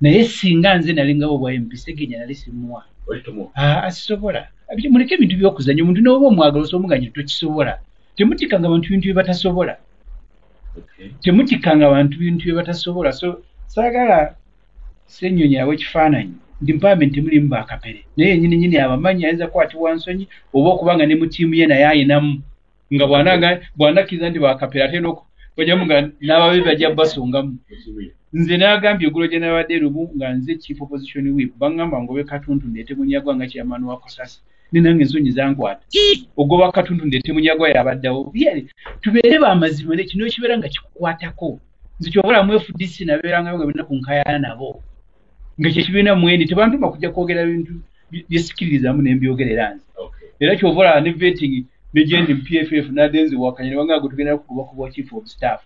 naye singa nze nalingabo bwa MP Segenya nali simuwa asisobola muleke ebintu by'okuzanya omuntu n'oba omwagala osomuganya tokisobola temutikanga abantu bintu bye batasobola temutikanga abantu bintu bye batasobola so saagala Ssenyonyi awe ekifaananyi ndi mpaamenti temulimu bakapere naye nyini abamanyi ayinza kukwatibwa nsonyi oba okubanga ne mu ttiimu ye naye ayinamu nga bw'anakkiriza nti bakapere ate n'okubajamu nga n'ababe bajja basongamu nze n'agambye eggulo gye nabadde Rubu nga nze chief opposition whip bangamba ngobe Katuntu ndeete Munyagwa nga chairman wa Kosasi ne nange ensonyi zankwata ogoba Katuntu ndeete Munyagwa yabaddawo tubeere bamazima ne kino ekibeera nga kikukwatako nze kyobula mu FDC nabeeranga nga bina ku nkayana nabo nga kyekibiina mwene tebantuma kujja kwogera bintu byesikirizamu n'embyogerera nze era kyobula ne vetting nejendi PFF nadenzi wakanye wanga gutugenda kuba chief of staff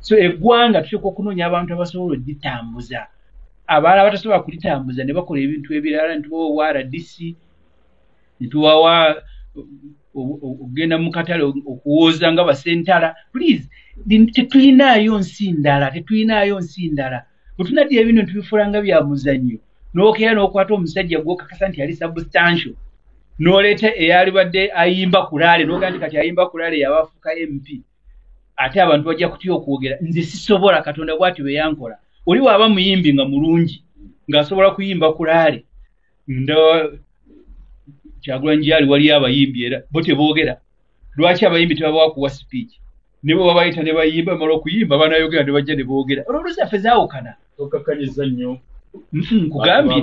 so eggwanga tushoko okunonya abantu abasobola ditambuza abala batasobola kulitambuza ne bakola ebintu ebirala ntuwa RDC ntuwa ogenda mu katale okuwoza nga basentala please tetulinayo nsi ndala butunadde ebintu tubifulanga bya muzannyo n'okera n'okwata omusajja gw'okakasa nti yali substantial n'oleeta eyali badde ayimba kulale n'ogandi kati ayimba kulale yabafuka MP ate abantu bajja kutya okwogera nze sisobola Katonda bw'ati bwe yankola oli waaba muyimbi nga mulungi ng'asobola kuyimba kulale Kyagulanyi gyali waliyo abayimbi era bo teboogera lwaki abayimbi tebabawa kuwa speech ne bo babayita ne bayimba bamala okuyimba banayogera ne bajja ne boogera olwoluusi affe zaawukana okakkanyiza nnyo nkugambye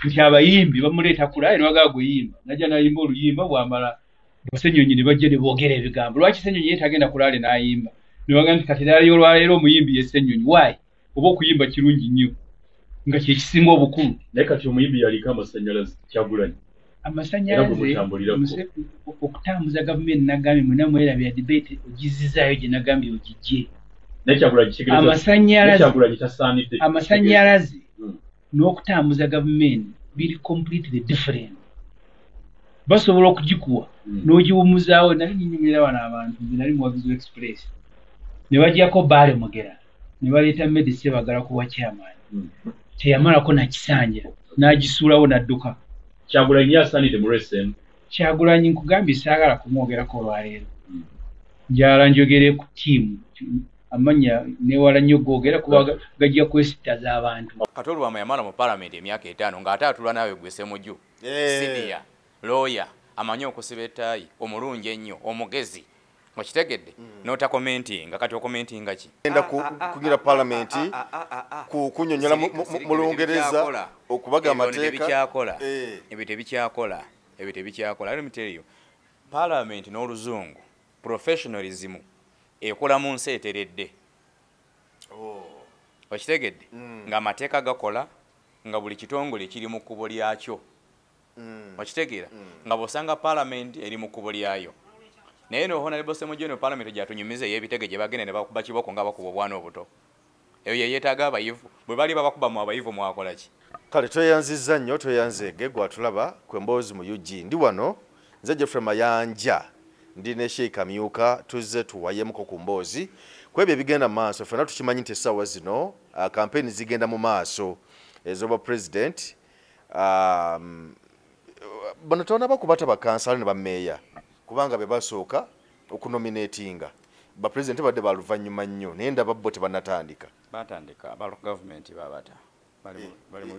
nti abayimbi bamuleeta kulaayi nwagaa gweyimba najja nayimba oluyimba bwamala Ssenyonyi ne bajja ne boogera ebigambo lwaki Ssenyonyi ye tagenda kulaale n'ayimba ne bagaa nti kati leero olwaleero omuyimbi ye Ssenyonyi waayi oba okuyimba kirungi nnyo nga kyekisinga obukulu naye kati omuyimbi yaliko amasannyalaze Kyagulanyi amasannyalaze okutambuza gavumenti nagambye mwena mwerabira debate ogizizaayo gye nagambye ogijje amasannyalaze n'okutambuza gavumenti biri completely different basobola okugikuwa n'ogiwumuzaawo nali nyinyumira wano abantu nze nali muwagizi express ne bajjako Baale Mugera ne baleeta medicine bagala kuwa chairman teyamalako nakisanja n'agisuulawo n'adduka Kyagulanyi yasaanidde mu resem Kyagulanyi nkugambye saagala kumwogerako olwaleero njala njogere ku ttiimu amanya newala nnyo googera kuba gajja kwesittaza abantu Katolwama yamala mu palamenti emyaka 5 ng'ate atula naawe gwese mujju senior lawyer amanyi okusiba ettaayi omulungi ennyo omugezi okitegedde n'otakomentinga kati okomentinga ki enda kunyira palamenti kunyonyola mu Lungereza okubaga amateeka ebyo tebikyakola let me tell you palamenti n'oluzungu professionalism ekola mu nsi eteredde okitegedde nga amateeka gakola nga buli kitongole kiri mu kkubo lyakyo okitegeera nga bw'osanga palamenti eri mu kkubo lyayo naye no honorable Ssemujju ne palamenti gyatunyumiza ey'ebitege gye bagenda ne bakuba kiboko nga bakuba obwana obuto eyo yeyeetaaga abayivu bwe bali babakuba mu abayivu mwakola ki kale tweyanzizza nnyo tweyanzeege gwatulaba kwemboozi mu UG ndi wano nze Geoffrey Mayanja ndi ne Sheikh Amyuka tuzze tuwayemuko ku mboozi kwebyo ebigenda mu maaso ffenna tukimanyi nti essaawa zino kampeyini zigenda mu maaso ez'obwa president bano tona bakubata bakansala ne bammeeya kubanga be basooka okunominatinga ba president badde baluvannyuma nnyo naye ndaba bo tebanatandika batandika ba government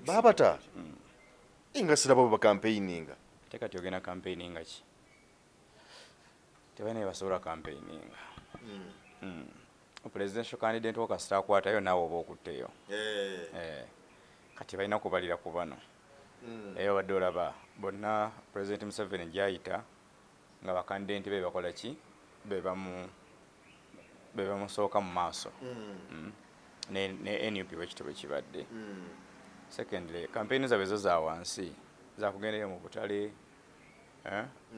babata inga sirabo ba campaigninga tekati ogena campaigninga ki tebane basobola campaigninga presidential candidate wakasita akwatayo naawe oba okutteyo kati balina kubalira ku bano eyo badde olaba bonna president Museveni gyayita nga bakandidenti be bakola ki be bamusooka mu maaso ne NUP bwekitebe kibadde secondly campaign zaabwe zo za wansi zakugendayo mu butale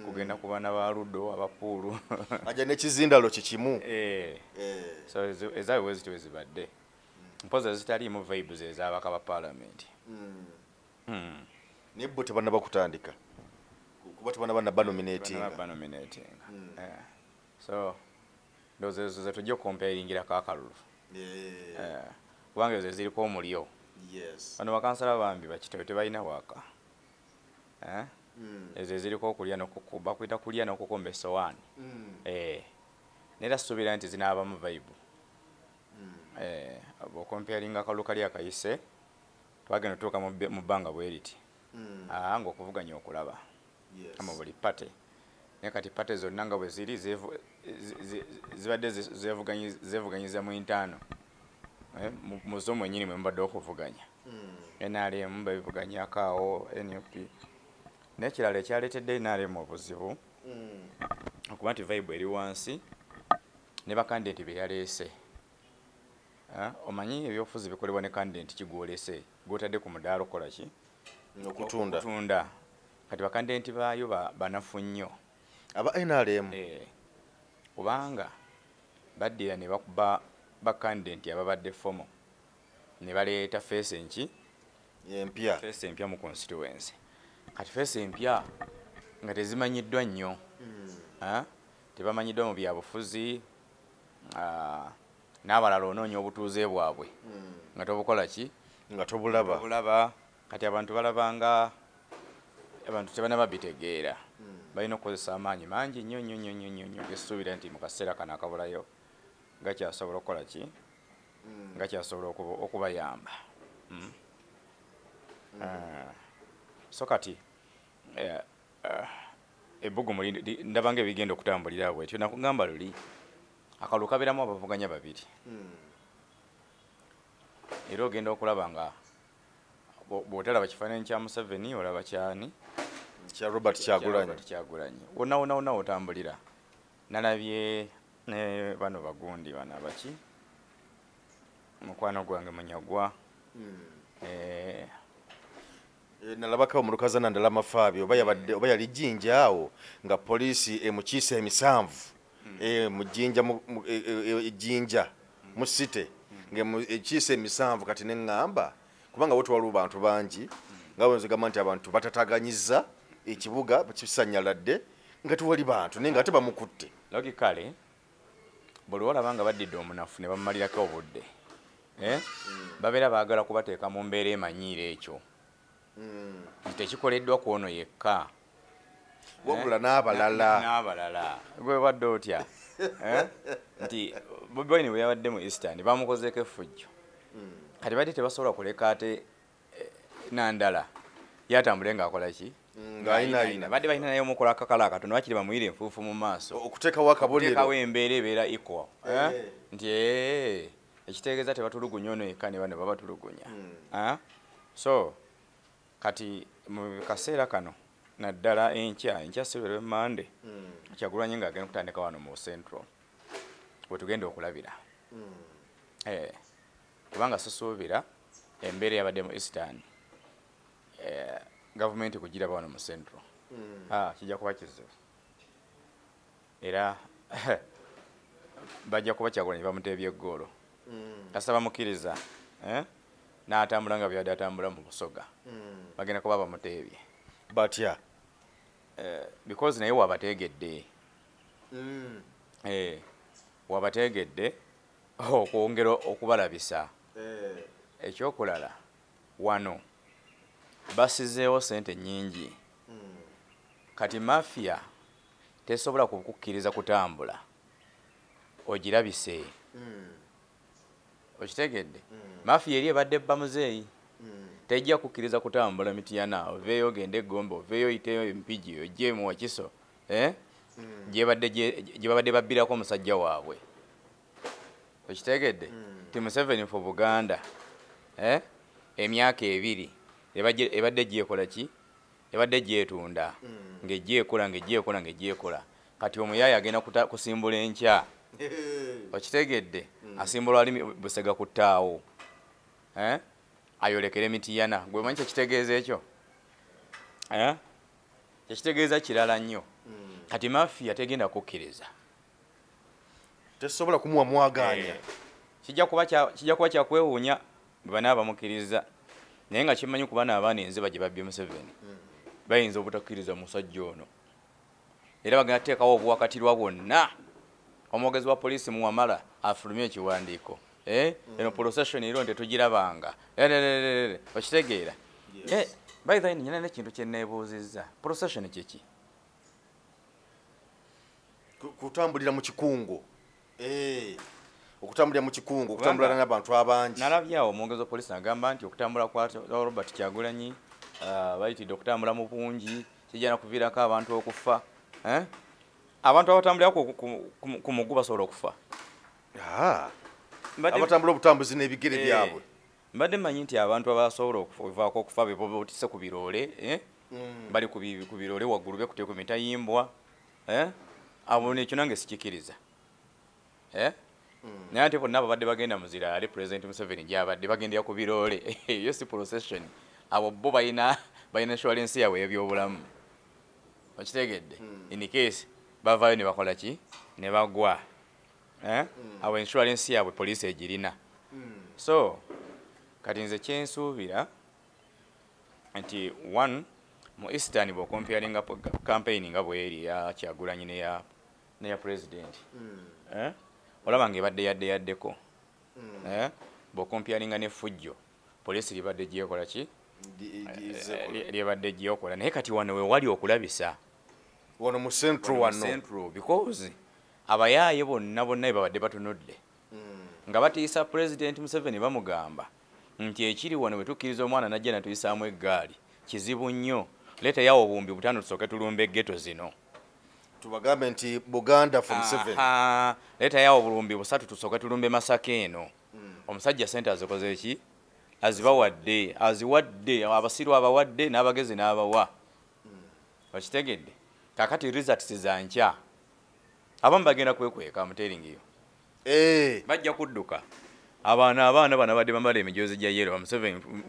kugenda ku baana ba Luddo abapuulu aja n'ekizindalo kikimu so ezaabwe bwezityo zibadde mpoza zitaliimu vibes ez'abaka ba parliament naye bo tebanna bakutandika kuba tebanna banominating so ndowooza ezo ze tujja okukomparingira kaakalulu kubanga ezo ziriko omulyo Yes. bano bakansala bambi bakitabe tebalina waka ezo eziriko okulya n'okukuba bakwita kulya n'okukomba essowaani neera suubira nti zinaabamu vibe bw'okomparinga akalulu kali akayise twagenda otuuka mu bbanga bwe riti ng'okuvuganya okulaba mu buli pate naye kati pate zonna nga bwe ziri zibadde zeevuganyiza mu ntaano mu zo mwennyini mwe mubadde okuvuganya NRM babivuganyako awo NUP n'ekirala ekyaleetedde NRM obuzibu okuba nti vibe eri wansi ne bakandidenti be yaleese omanyi ebyobufuzi bikolebwa ne kandidenti kigwolese gwotadde ku mudaala okukola ki okutunda kati bakandidenti baayo banafu nnyo aba NRM kubanga baddira ne bakuba bakandidenti ababadde fomo ne baleeta feesi empya mu constituency kati feesi empya nga tezimanyiddwa nnyo tebamanyiddwa mu byabufuzi n'abalala onoonya obutuuze bwabwe nga tobukola ki nga tobulaba kati abantu balabanga abantu tebanaba bitegeera balina okukozesa amaanyi mangi nnyo gesuubira nti mu kaseera kano akabulayo gakyasobola okukola ki gakyasobola okubayamba so kati ebbugumu ndabanga ebigenda okutambulira bwetyo nakugamba luli akalulu kabeeramu abavuganya babiri era ogenda okulaba nga bw'otalaba kifaananyi kya Museveni olaba kyani kya Robert Kyagulanyi wonna otambulira nalabye ne bano bagundi bano abaki mukwano gwange Munyagwa nalabako omulukazana Ndalama Fabio oba yali Jinja awo nga poliisi emukiisa emisanvu mujinja jinja musite ng'ekiisa emisanvu kati neŋŋamba kubanga waliwo bantu bangi nga bwenzigamba nti abantu batataganyizza ekibuga kisanyaladde nga tewali bantu naye nga ate bamukutte logically buli olaba nga baddidde omunafu ne bamumalirako obudde babeera baagala kubateeka mu mbeera emanyiira ekyo tekikoleddwa ku ono yekka wabula n'abalala gwe badde otya nti Bobi Wine bwe yabadde mu Eastern bamukozeeko effujjo kati badde tebasobola kuleka ate Nandala yatambule ng'akola ki badde balina naye omukola akakala akatono bakiri bamuyira enfuufu mu maaso okuteekawo embeera ebeera equal nti ekitegeeza tebatulugunya ono yekka ne bano babatulugunya so kati mu kaseera kano naddala enkya Silver Monday Kyagulanyi ng'agenda okutandika wano mu Central wetugenda okulabira kubanga susuubira embeera yabadde mu Eastern gavumenti kugiraba wano mu Central kijja kuba kizibu era bajja kuba Kyagulanyi bamuteebye eggoolo kasita bamukkiriza n'atambula nga byadde atambula mu Busoga bagenda kuba bamuteebye batya because naye wabategedde wabategedde okwongera okubalabisa ekyokulala wano basizeewo sente nnyingi kati mafia tesobola kukukkiriza kutambula ogirabise okitegedde mafia eri ebadde ebba muzeeyi tejja kukkiriza kutambula Mityana oveeyo ogende Gombe oveeyo oyiteyo Mpigi ojje mu Wakiso gye babadde babbirako omusajja waabwe okitegedde ti Museveni for Buganda emyaka 2 ebadde gyekola ki ebadde gyetunda ng'egyekola kati omuyaaya agenda kusimbula enkya okitegedde asimbula ali Busega ku ttaawo ayolekere Mityana gwe manyi kyekitegeeza ekyo kyekitegeeza kirala nnyo kati mafia tegenda kukkiriza tesobola kumuwa mwaganya kijja kuba kyakwewuunya bwe banaaba bamukkiriza naye nga kimanyi kuba n'abaana enziba gye babbye Museveni bayinza obutakkiriza musajja ono era bagenda teekawo obuwakatirwa bwonna omwogezi wa poliisi Muwamala afulumye ekiwandiiko eno procession ero tetugirabanga okitegeera by the way nyina nekintu kyenneebuuzizza procession kyeki kutambulira mu kikungo okutambulira mu kikungo okutambulira n'abantu abangi nalabyawo omwongezi wa poliisi agamba nti okutambula kwa Robert Kyagulanyi bayitidde okutambula mu bungi kijja nakuviirako abantu okufa abantu abatambulira ku muggu basobola okufa abatambula obutambuzi n'ebigere byabwe mbadde mmanyi nti abantu abasobola okuvaako okufa bebotise ku biroole bali ku biroole waggulu bekutye ku mitayimbwa abo nekyo nange sikikiriza naye ate bonna babadde bagenda muzira ali President Museveni gyabadde bagendera ku biroole yo si procession abo bo balina insurance yaabwe y'ebyobulamu okitegedde in case bavaayo ne bakola ki ne bagwa abo insurance yaabwe poliisi egirina so kati nze kyensuubira nti one mu Eastern bw'okomparinga campaign nga bweri ya Kyagulanyi neya president olaba nga ebadde yaddeko bw'okomparinga ne Fujjo poliisi libadde gyekola ki lyebadde gyekola naye kati wano we wali okulabisa wano mu central because abayaaye bonna babadde batunudde nga batiisa President Museveni bamugamba nti ekiri wano bwe tukkiriza omwana najja natuyisaamu eggaali kizibu nnyo leeta yawo obumbi butano tusooke tulumbe ghetto zino tubagambe nti Buganda from 7 leeta yawo bulumbi busatu tusooke tulumbe Masaka eno omusajja sente azikoze eki aziwadde abasiru abawadde n'abagezi n'abawa okitegedde kakati results za nkya abamu bagenda kwekweka muteringiyo bajja kudduka abaana bano badde bambala emijozi gya yero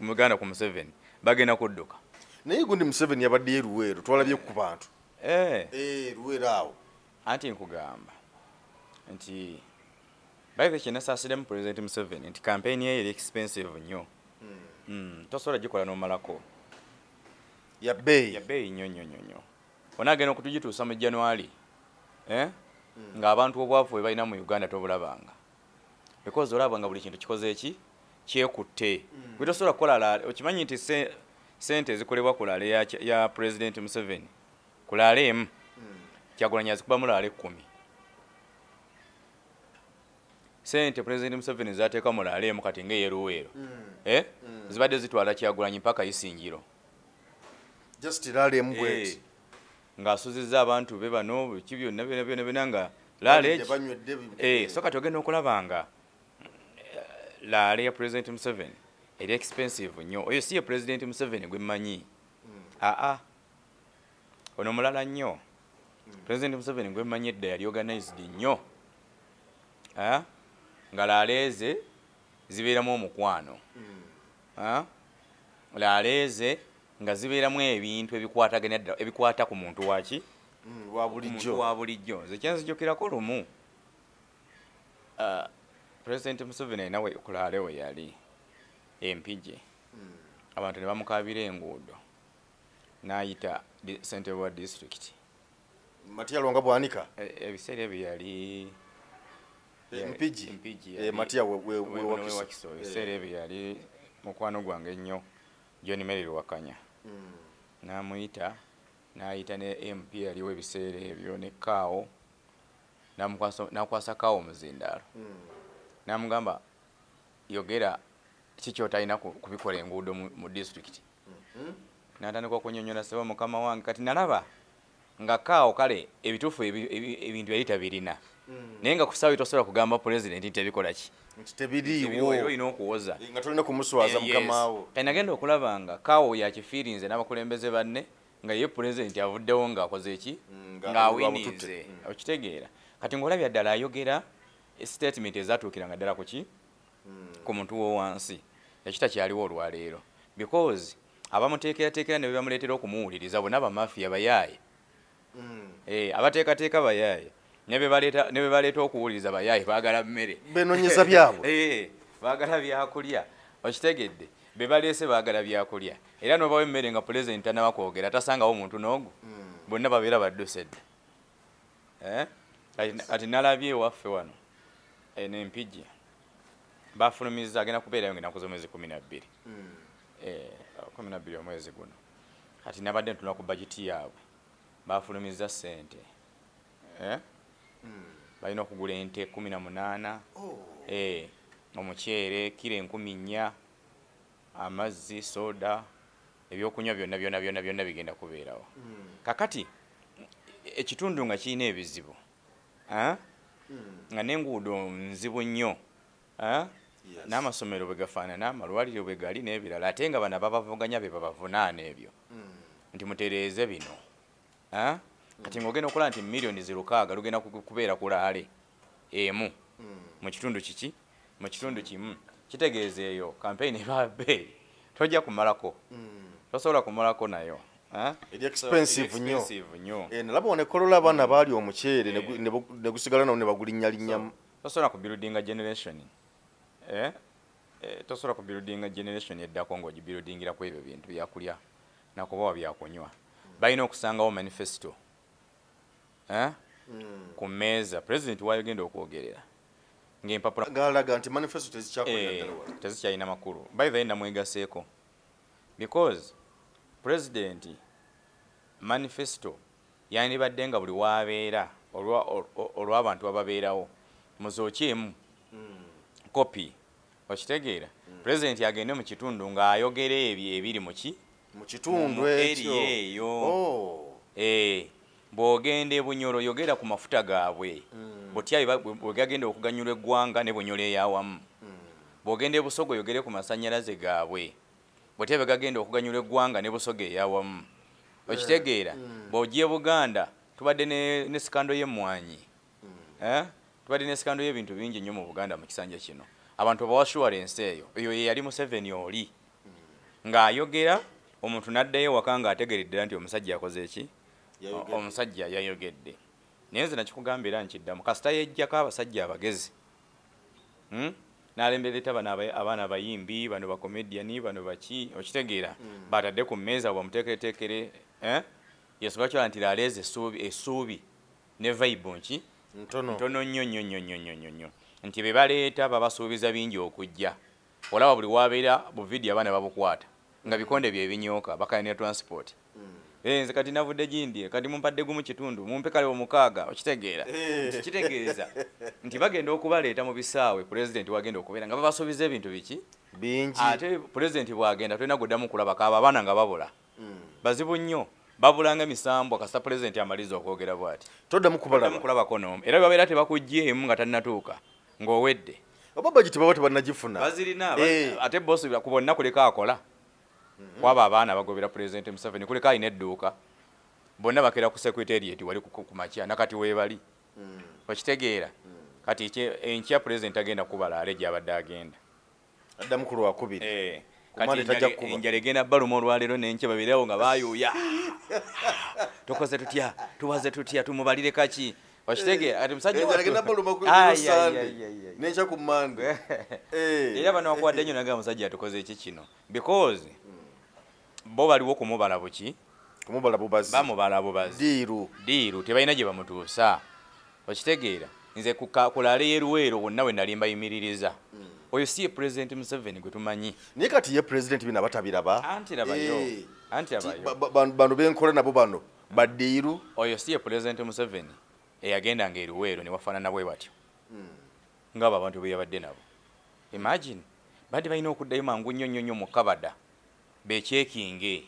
muganda ku Museveni bagenda kudduka naye gundi Museveni yabadde yeruweero twalabye ku bantu luweero awo anti nkugamba nti bayive kyenasaasiremu President Museveni nti campaign ye eri expensive nnyo tosobola gikola n'omalako ya bbeeyi nnyo onaagenda okutugituusa mu January ng'abantu obwavu bwe balina mu Uganda tobulabanga because olaba nga buli kintu kikoze eki kyekutte gwe tosobola kukola okimanyi nti sente zikolebwa ku laale ya President Museveni ku laale emu Kyagulanyi azikubamu laale 10 sente President Museveni zateeka mu laale emu kati ng'eyeruweero zibadde zitwala Kyagulanyi mpaka Isingiro just laale emu bweti ng'asuzizza abantu be bano biki byonna nga laale so kati ogenda okulaba nga laale ya President Museveni eri expensive nnyo oyo si ye President Museveni gwe mmanyi ono mulala nnyo President Museveni gwe mmanyi edda yali organized nnyo nga laale ze zibeeramu omukwano laale ze nga zibeeramu ebintu ebikwata ku muntu waki wa bulijjo nze kyenzijukirako lumu President Museveni alina ku laale we yali empije abantu ne bamukabira enguudo n'ayita ssentebe wa district Matiya Lwanga bwanika ebiseera ebyo yali empiji Matiya we Wakiso ebiseera ebyo yali mukwano gwange ennyo John Mary Lwakanya n'amuyita n'ayita ne MP yaliwo ebiseera ebyo ne Kaawo n'akwasa Kaawo Muzindaalo n'amugamba yogera kiki otalina kubikola enguudo mu district n'atandika okunyonyola seba mukama wange kati nalaba nga Kaawo kale ebituufu ebintu yali tabirina naye nga ku ssaawa tosobola kugamba President nti tebikola ki tebiriiwo olina okuwoza nga tolina kumuswaza mukamaawo kati nagenda okulaba nga Kaawo yakifiirinze n'abakulembeze banne nga ye President avuddewo ng'akoze eki ng'awinize okitegeera kati ng'olabya ddala ayogera statement ezatuukiranga ddala ku ki ku muntu wo wansi ekitakyaliwo olwaleero because abamuteekerateekera ne bebamuleetera okumuwuliriza bonna bamafiya bayaaye abateekateeka bayaaye ne bebaleeta okuwuliriza bayaaye baagala mmere benonyeza byabwe baagala byakulya okitegedde bebaleese baagala byakulya era n'obawo emmere nga President tanaba kwogera tasangawo muntu n'ogu bonna babeera baddusedde kati nalabye ewaffe wano n'empijja bafulumiza agenda kubeerayo ngenda kuza omwezi 12 12 omwezi guno kati nabadde ntuna ku bajeti yaabwe bafulumiza ssente balina okugula ente 18 omuceere kiro 4,000 amazzi soda ebyokunywa byonna bigenda kubeerawo kakati ekitundu nga kirina ebizibu nga n'enguudo nzibu nnyo n'amasomero bwe gafaanana amalwaliro bwe gali n'ebirala ate nga bano babavuganya be babavunaana ebyo nti mutereeze bino kati ng'ogenda okola nti miliyoni 600 lugenda kubeera kulaale emu mu kitundu kiki mu kitundu kimu kitegeeza eyo kampeyini ebaabe tojja kumalako tosobola kumalako nayo eri expensive nnyo nalaba onekolola abaana baali omuceere ne gusigala nawo ne bagulinnyalinnya tosobola ku buildinga generation tosobola ku buildinga generation eddako ng'ogibuildingira ku ebyo bintu byakulya nakubawa byakunywa balina okusangawo manifesto ku mmeeza president wayogenda okwogerera ng'empapula galaga nti manifesto tezikyalina makulu by the way namwegaseeko because president manifesto yandibadde nga buli wabeera olw'abantu ababeerawo muzokyemu kopi okitegeera president agende mu kitundu ng'ayogera ebyo ebiri mu kitundu eyo bw'ogenda e Bunyoro yogera ku mafuta gaabwe butya bwe gagenda okuganyula eggwanga ne Bunyoro eyawamu bw'ogenda e Busogo yogere ku masannyalaze gaabwe butya bwe gagenda okuganyula eggwanga ne Busogo eyawamu okitegeera bw'ojja e Buganda tubadde ne sikando y'emmwanyi tubadde ne sikando y'ebintu bingi nnyo mu Buganda mu kisanja kino abantu bawa assurance eyo ye yali Museveni oli ng'ayogera omuntu n'addayo waka ng'ategeredde nti omusajja yakoze eki omusajja yayogedde naye nze nakikugambira nkiddamu kasita yejjako abasajja abagezi n'alembereta abaana abayimbi bano bakomediani bano baki okitegeera batadde ku mmeeza bamuteekereteekere yesobola kyola nti laleeza essuubi ne vibe nki ntono nnyo nti be baleeta babasuubiza bingi okujja olaba buli wabeera bu vidiyo abaana babukwata nga bikonde bye binyooka bakalina transport nze kati navudde gindi kati mumpadde gumu kitundu mumpe kale omukaaga okitegeera kitegeeza nti bagenda okubaleeta mu bisaawe president wagenda okubeera nga babasuubiza ebintu biki bingi ate president bwagenda tulina kuddamu kulaba kaaba abaana nga babula bazibu nnyo babulanga emisambwa kasita president amaliza okwogera bw'ati toddamu kulabako n'omu era babeera tebakugjeemu nga tannatuuka ng'owedde oba bagiti baba tebannagifuna bazirina ate bosi ku bonna kuleka akola kwaba abaana bagobera president Museveni kuleka alina edduuka bonna bakera ku secretariat wali ku makya nakati weebali okitegeera kati enkya president agenda kubala aleja abadde agenda addamu ku lwakubiri kati enjala egenda baluma olwaleero n'enkya babeerawo nga baayuuya tukoze tutya tuwaze tutya tumubalire kaki okitegeera ati musajja n'enkya ku Mande era bano bakuwadde nnyo naga musajja atukoze eki kino because bo baliwo kumubala buki kumubala bubazi bamubala bubazi diiru tebalina gye bamutuusa okitegeera nze kulala yeruweero wonna we nali mbayimiririza oyo si ye president Museveni gwe tumanyi naye kati ye president bino abatabiraba anti rabayo bano benkola nabo bano badiiru oyo si ye president Museveni eyagenda ng'eruweero ne wafaanana bwe batyo ng'abo abantu bwe yabadde nabo imagine badde balina okuddayo mangu nnyo mu kabada bekyekinge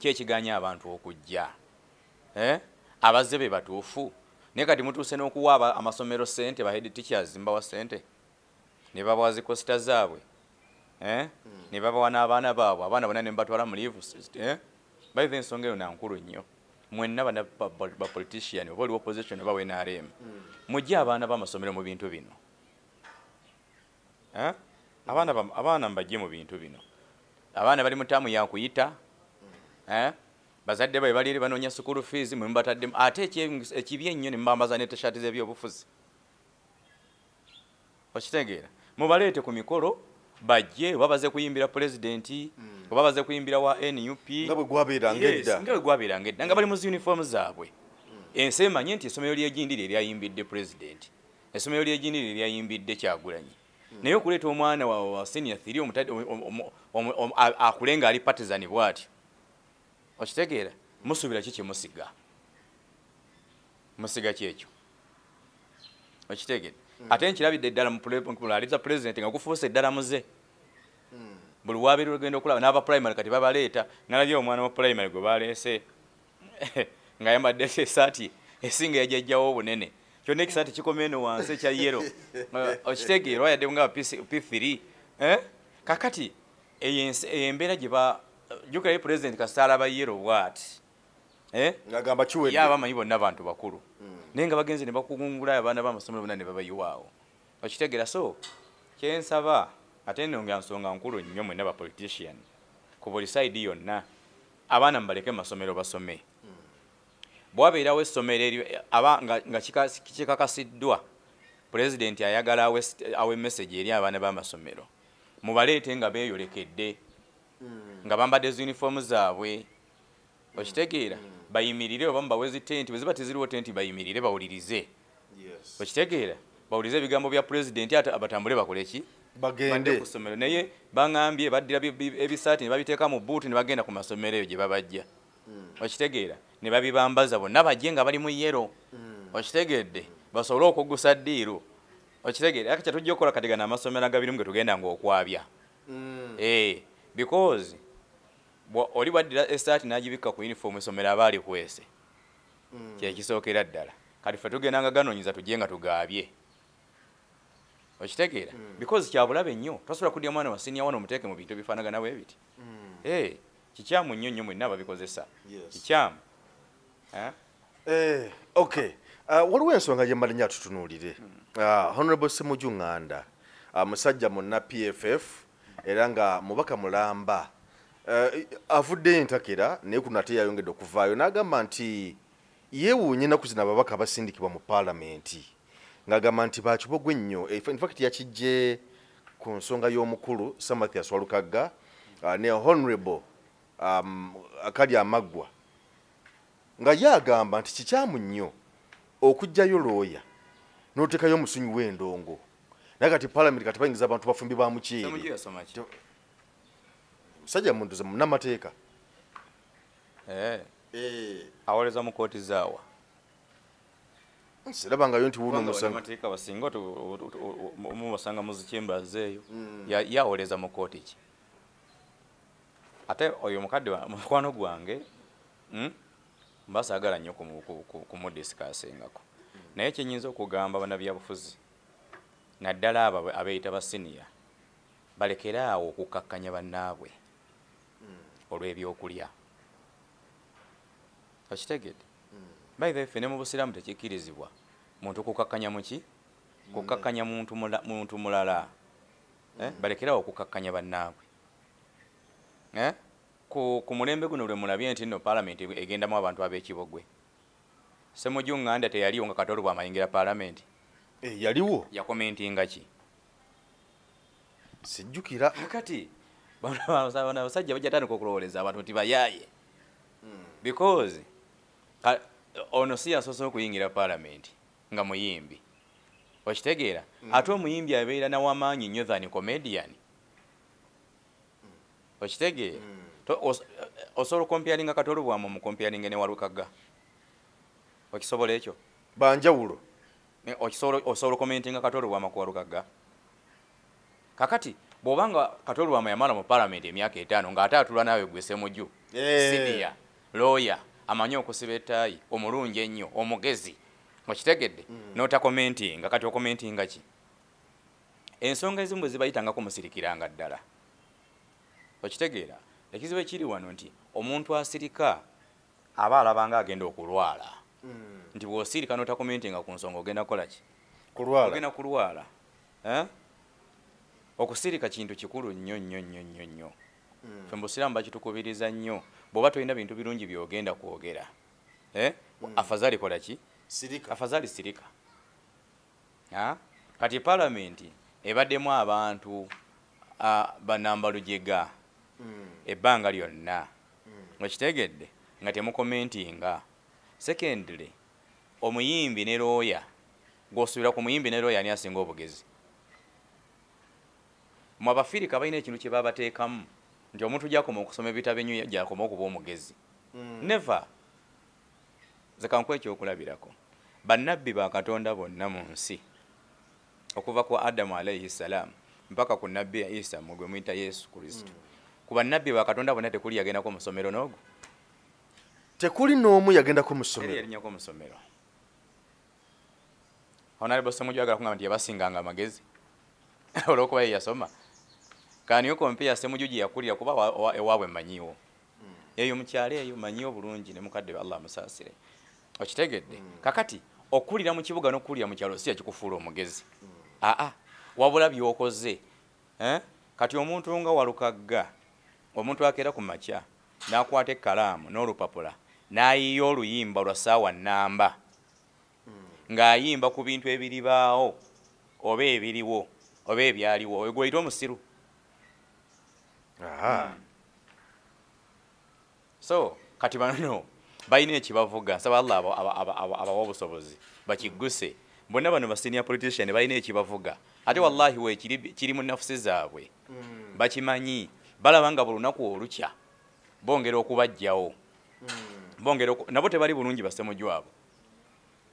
kyekiganya abantu okujja abazze be batuufu naye kati mutuuse n'okuwa amasomero ssente ba head teachers mbawa ssente ne babawa zikosita zaabwe ne babawa n'abaana baabwe abaana bonna ne mbatwala mu liivu bayiva ensonga eyo nankulu nnyo mwenna bana bapolitician oba oli opposition oba NRM mujje abaana b'amasomero mu bintu bino abaana mbajje mu bintu bino abaana bali mu taamu yakuyita bazadde babe bali banoonya school fees mwe mubataddemu ate ekibi ennyo ne mubambaza ne t-shirt z'ebyobufuzi okitegeera mubaleete ku mikolo bajje oba baze kuyimbira pulezidenti oba baze kuyimbira wa NUP nga bwe gwabeeranga edda nga bali mu uniform zaabwe ensi emanyi nti essomero ly'egindi lye lyayimbidde pulezidenti essomero ly'egindi lye lyayimbidde Kyagulanyi naye okuleeta omwana wa senior 3 akulenga ali partisan bwati okitegeera musuubira ki kyemusiga musiga kyekyo okitegeera ate nkirabidde eddala mulaliza president nga gufuuse eddala muze buli wabeera olugenda okulaba n'aba primary kati babaleeta nalabye omwana wa primary gwe baleese nga yambadde esaati esinga yajjajjawo obunene kyonna ekisaati kikomye eno wansi ekya yero okitegeera oyadde nga P3 kakati embeera gye jukirayo president kasita alaba yero bwati ngagamba kiwedde yabamanyi bonna abantu bakulu naye nga bagenze ne bakugungula abaana b'amasomero bonna ne babayiwaawo okitegeera so kyensaba ate nno nga nsonga nkulu nnyo mwenna ba politician ku buli side yonna abaana mubaleke mu masomero basome bwabeerawo essomero eryo nga kikakasiddwa pulezidenti ayagala awe message eri abaana b'amasomero mubaleete nga beeyolekedde nga bambadde uniform zaabwe okitegeera bayimirire oba mubawezi tenti bwe ziba teziriwo tenti bayimirire bawulirize okitegeera bawulirize ebigambo bya pulezidenti ate abatambule bakole ki bagende ku ssomero naye baŋŋambye baddira ebisaati ne babiteeka mu buutu ne bagenda ku masomero eyo gye babajja okitegeera ne babibambaza bonna bajje nga bali mu yero okitegedde basobole okuggusa ddiiru okitegeera ate kyatujja okukola kati gano amasomero agabirimu ge tugenda ng'okwabya because oli waddira essaati n'agibikka ku uniform essomero aba alikwese kyekisookera ddala kati ffe tugenda nga ganoonyiza tujje nga tugaabye okitegeera because kyabulabe nnyo tosobola kudya mwana wa senior wano omuteeke mu bintu bifaanagana bwe biti kikyamu nnyo nnyo mwenna babikozesa kikyamu okay waliwo ensonga gye mbadde nnyo tutunuulire honorable Ssemujju Nganda musajja munna PFF era nga mubaka mulamba avuddeyo entakera naye kuno ate yayongedde okuvaayo n'agamba nti yeewuunye ennaku zino ababaka basindikibwa mu paalamenti ng'agamba nti bakibogwe nnyo infact yakijje ku nsonga y'omukulu Samathias Walukagga ne honorable Akali Amaggwa nga yagamba nti kikyamu nnyo okujjayo looya n'oteekayo omusunyi w'endongo naye kati paalamenti kati bayingiza abantu bafumbi ba muceeri musajja muntu munnamateeka awoleza mu kooti zaawa sirabangayo nti wuno musanamateeka basinga mubasanga mu zichambers eyo yawoleza mu kooti ki ate oyo mukadde mukwano gwange mbasaagala nnyo kumudisikaasingako naye kyenyinza okugamba bannabyabufuzi naddala abo abeeyita ba siniya balekere awo okukkakkanya bannaabwe olw'ebyokulya okitegedde by the way ffe ne mu busiraamu tekikkirizibwa muntu kukkakkanya muki kukkakkanya muntu mulala balekere awo okukkakkanya bannaabwe ku mulembe guno lwe mulabye nti nno paalamenti egendamu abantu ab'ekibogwe Ssemujju Nganda teyaliwo nga Katolo bw'amayingira paalamenti yaliwo yakomentinga ki sijjukira kati abasajja bajja tandika okulowoleza abantu nti bayaaye because ono si yasoose okuyingira paalamenti nga muyimbi okitegeera ate omuyimbi abeera nawamaanyi nnyo than comedian okitegeera osobola okompeyaringa Katolo bwama omukompeyaringe ne Walukagga okisobola ekyo banjawulo osobola okomentinga Katolo bwama ku Walukagga kakati bw'obanga Katolo bwama yamala mu paalamenti emyaka 5 ng'ate atula naawe gwe Ssemujju siniya lawyer amanyi okusiba ettaayi omulungi ennyo omugezi okitegedde n'otakomentinga kati okomentinga ki ensonga ezimu bwe zibayitangako musirikiranga ddala okitegeera ekizibu ekiri wano nti omuntu asirika aba alabanga agenda okulwala nti bw'osirika n'otakomentinga ku nsonga ogenda kukola ki ogenda kulwala okusirika kintu kikulu nnyo nnyo nnyo nnyo nnyo ffe mu busiraamu bakitukubiriza nnyo bw'oba tolina bintu birungi by'ogenda kwogera afazali kola ki afazali sirika kati paalamenti ebaddemu abantu banambalujega ebbanga lyonna okitegedde nga temukomentinga secondly omuyimbi ne looya gw'osuubira ku muyimbi ne looya ani asinga obugezi mu Abafirika balina ekintu kye babateekamu nti omuntu gyakoma okusoma ebitabo ennyo gyakoma okuba omugezi. Never. Nze kankuwa ekyokulabirako. Bannabbi ba Katonda bonna mu nsi okuva ku Adamu alayhi salam mpaka ku Nabbi Isa mugwe muyita Yesu Kristo. Ku bannabbi ba Katonda bonna tekuli yagendako mu ssomero n'ogwo. Tekuli n'omu yagendako mu ssomero. Yalinyako mu ssomero. Honorable Ssemujju ayagala kungamba nti yabasinganga amagezi olw'okuba ye yasoma. Can you compare Ssemujju gye yakulira kuba ewaabwe mmanyiwo. Eyo mukyalo eyo manyiwo bulungi ne mukadde Allah musaasire. Okitegedde. Kakati okulira mu kibuga n'okulira mu kyalo si yakikufuula omugezi. Wabula by'okoze. Kati omuntu nga Walukagga, omuntu akeera ku makya n'akwata ekkalaamu n'olupapula n'ayiya oluyimba lwa ssaawa nnamba ng'ayimba ku bintu ebiribaawo oba ebiriwo oba ebyaliwo egweyita omusiru. So kati bano balina ekibavuga nsaba Allah abawa obusobozi bakigguse. Bonna bano ba senior politician balina ekibavuga ate wallahi we kiri mu nnafusi zaabwe bakimanyi balaba nga buli lunaku olukya bongera okubajjawo nabo tebali bulungi Bassemujju abo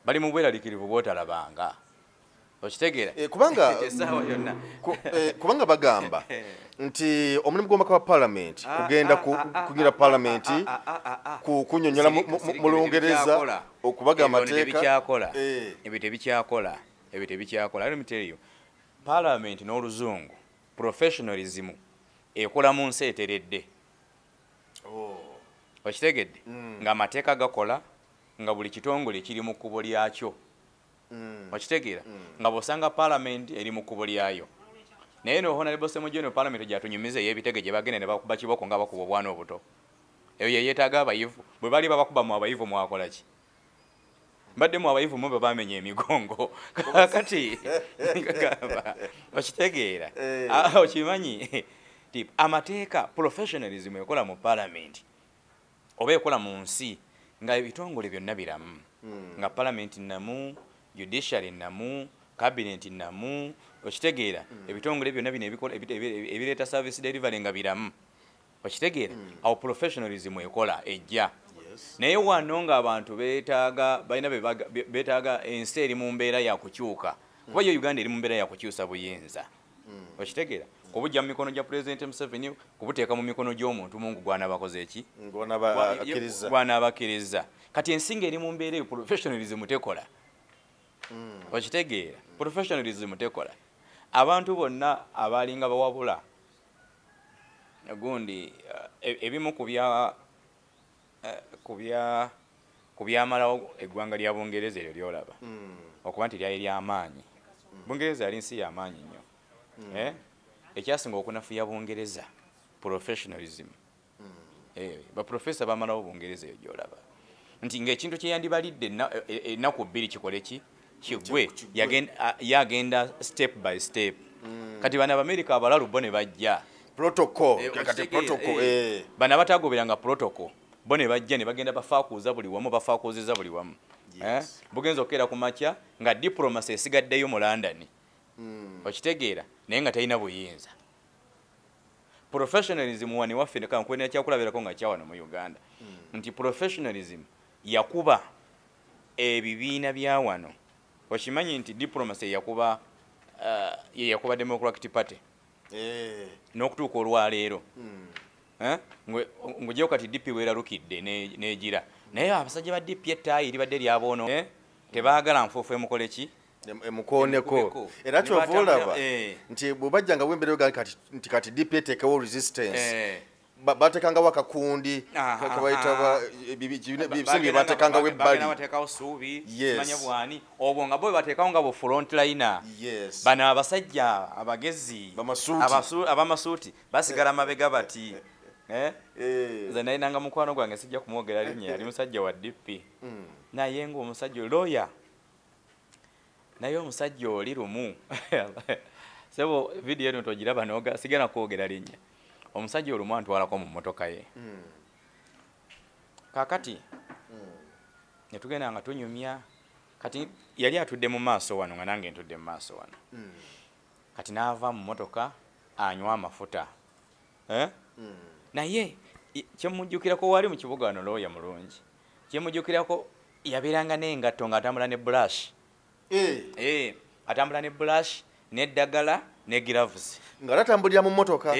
bali mu bweraliikirivu bw'otalabanga. Okitegeera kubanga bagamba nti omulimu gw'omwaka wa Parliament kugenda kunyira Parliament kunyonyola mu Lungereza okubaga amateeka ebyo tebikyakola. Let me tell you, Parliament n'oluzungu professionalism ekola mu nsi eteredde. Okitegedde nga amateeka gakola nga buli kitongole kiri mu kkubo lyakyo. Okitegeera nga bw'osanga Parliament eri mu kkubo lyayo. Naye no Honorable Ssemujju eno Parliament gyatunyumiza ey'ebitege gye bagenda ne bakuba kiboko nga bakuba obwana obuto. Eyo ye yeetaaga abayivu. Bwe bali babakuba mu abayivu mwakola ki? Mbadde mu abayivu mu be bamenya emigongo. Kati ngagamba okitegeera okimanyi amateeka professionalism ekola mu Parliament oba ekola mu nsi nga ebitongole byonna biramu nga Parliament namu, judiciary namu, cabinet namu. Okitegeera ebitongole byonna bino ebireeta service delivery nga biramu. Okitegeera awo professionalism ekola ejja. Naye wano nga abantu beetaaga ensi eri mu mbeera ya kukyuka kuba yo Uganda eri mu mbeera ya kukyusa buyinza. Okitegeera kubujja mu mikono gya President Museveni kubuteeka mu mikono gy'omuntu mungu gw'anaabakoze eki gw'anaabakkiriza. Kati ensinga eri mu mbeera eyo professionalism tekola. Okitegeera professionalism tekola. Abantu bonna abalinga bawabula gundi ebimu ku byamalawo eggwanga lya Bungereza eryo lyolaba okuba nti lyali ly'amaanyi. Bungereza yali nsi y'amaanyi nnyo. Ekyasinga okunafuya Bungereza professionalism. Baprofesa bamalawo Bungereza eyo gyolaba nti ng'ekintu kye yandibalidde ennaku bbiri kikole ki kigwe yagenda step by step. Kati bano Abamerika abalalu bo ne bajja protocol bano abatagoberanga protocol bo ne bajja ne bagenda bafaakuuza buli wamu bafaakuuziza buli wamu. Bugenza okukeera ku makya nga diplomacy esigaddeyo mu London. Okitegeera naye nga talina buyinza. Professionalism wani waffe kankwena kyakulabirako nga kyawano mu Uganda nti professionalism yakuba ebibiina bya wano. Okimanyi nti diplomacy yakuba Democratic Party n'okutuuka olwaleero ng'ojjeko kati DP weeralukidde n'egira naye abasajja ba DP ettaayi libadde lyaboono tebaagala nfuufu emukole ki emukooneko era kyova olaba nti bwe bajjanga bwembeera yoga nti kati DP eteekawo resistance batekangawo akakundi kabayita bye batekangawo ebbali bateekawo suubi manya bwani obwo nga bo bateekawo nga bo frontliner. Bano abasajja abagezi abamasuuti basigala mabega bati. Nze nayinanga mukwano gwange sijja kumwogera linnya yali musajja wa DP naye ng'omusajja lawyer naye omusajja oli lumu sebo video eno togiraba noga sigana kwogera linnya. Omusajja olumu antwalako mu mmotoka ye. Kakati ne tugenda nga tunyumya kati yali atudde mu maaso wano nga nange ntudde mu maaso wano. Kati n'ava mu mmotoka anywa amafuta naye kyemujjukirako wali mu kibuga wano looya mulungi kyemujjukirako yabeeranga n'engatto ng'atambula ne brush atambula ne brush n'eddagala ne gloves ng'atambulira mu mmotoka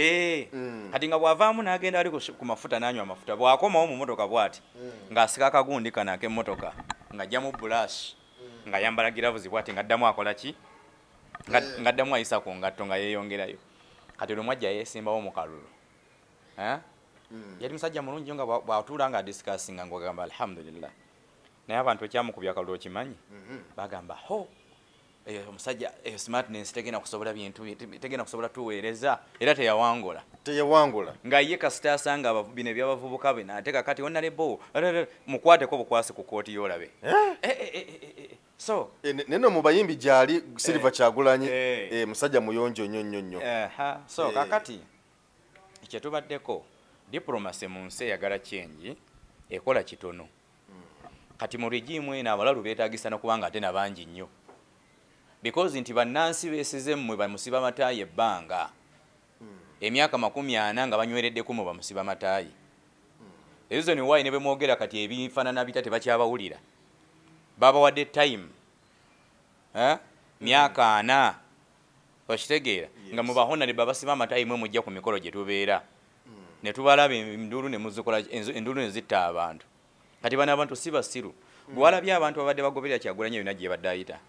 kati nga bw'avaamu n'agenda ali ku mafuta n'anywa amafuta bw'akomawo mu mmotoka bw'ati ng'asika akagundi kano ak'emmotoka ng'ajja mu brush ng'ayambala gloves bw'ati ng'addamu akola ki ng'addamu ayisa ku ngatto nga yeeyongerayo kati olwo mwajja yeesimbawo mu kalulu yali musajja mulungi nga bw'atuula nga discussinga ng'ogamba alhamdulillah naye abantu ekyamukubya akalulu okimanyi bagamba ho omusajja smartness tegenda kusobola bintu tegenda kusobola tuweereza era teyawangula nga ye kasita asanga bino ebyabavubuka be n'ateeka kati onalebo mukwateko bukwasi ku kooti y'olabe so neno mu bayimbi gyali Silver Kyagulanyi musajja muyonjo nnyo so kakati kyetubaddeko diplomacy mu nsi eyagala change ekola kitono kati mu regimu eno abalalu beetagisa n'okubanga ate nabangi nnyo because nti bannansi beesize mmwe bamusiba mataayi ebbanga emyaka 40 nga banywereddeko mu bamusiba mataayi reason why ne bemwogera kati ebifaanana bita tebakyabawulira babawadde time myaka 4 okitegeera nga mubahona ne babasiba mataayi mwe mujja ku mikolo gye tubeera ne tubalaba endulu ne muzikola endulu ne zitta abantu kati bana abantu si basiru gwalabye abantu abadde bagoberera Kyagulanyi yonna gye badde ayita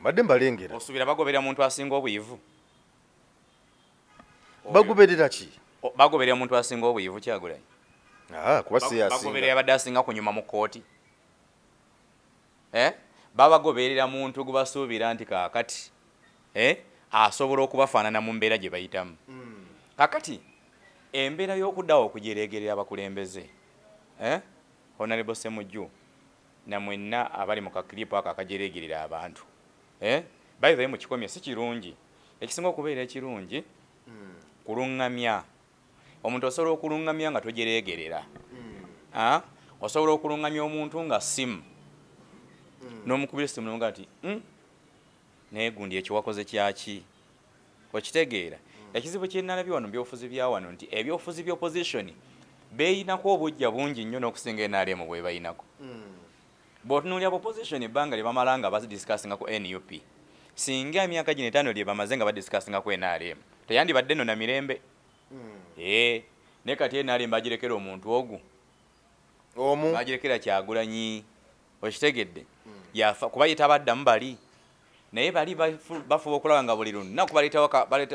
mbadde mbalengera osuubira bagoberera muntu asinga obuyivu bagoberera ki bagoberera muntu asinga obuyivu Kyagulanyi kuba si yasinga bagoberera abadde asinga kunyuma mu kooti babagoberera muntu gubasuubira nti kaakati asobola okubafaanana mu mbeera gye bayitamu kakati embeera y'okuddawo okujereegerera abakulembeze Honorable Ssemujju na mwenna abali mu kakilipo aka akajereegerera abantu by the way mu kikomye si kirungi ekisinga okubeera ekirungi kulungamya omuntu osobola okulungamya nga tojereegerera osobola okulungamya omuntu nga simu n'omukubira simu nga nti naye gundi ekiwakoze kyaki okitegeera ekizibu kyenalabye wano byobufuzi bya wano nti ebyobufuzi by'opposition beeyinako obujja bungi nnyo n'okusinga NRM bwe bayinako bw'otunuulira opposition ebbanga lye bamala nga badiscussinga ku NUP singa emyaka gino 5 lye bamaze nga badiscussinga ku NRM teyandibadde nno na mirembe naye kati NRM bagirekera omuntu ogu bagirekera Kyagulanyi okitegedde yafa kuba yetabaddamu bali naye bali bafuba okulaba nga buli lunaku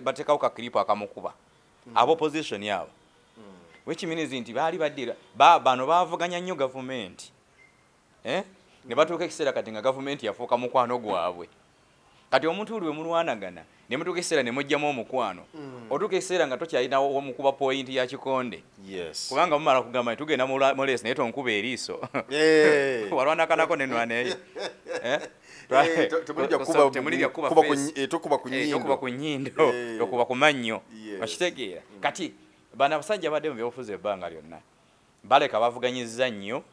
bateekawo kakiripo akamukuba ab'opposition abo which means nti baali baddira bano baavuganya nnyo gavumenti ne batuuka ekiseera kati nga gavumenti yafuuka mukwano gwabwe kati omuntu uli we mulwanagana ne mutuuka ekiseera ne mujjamu omukwano otuuka ekiseera nga tokyalina omukuba pointi ya kikonde kubanga mumala kugamba tugenda mu leesi naye tonkuba eriiso walwanakanako nenwaneeyo tokuba ku nnyindo okuba ku mannyo okitegeera kati bano abasajja badde mu byobufuzi ebbanga lyonna baleka bavuganyizza nnyo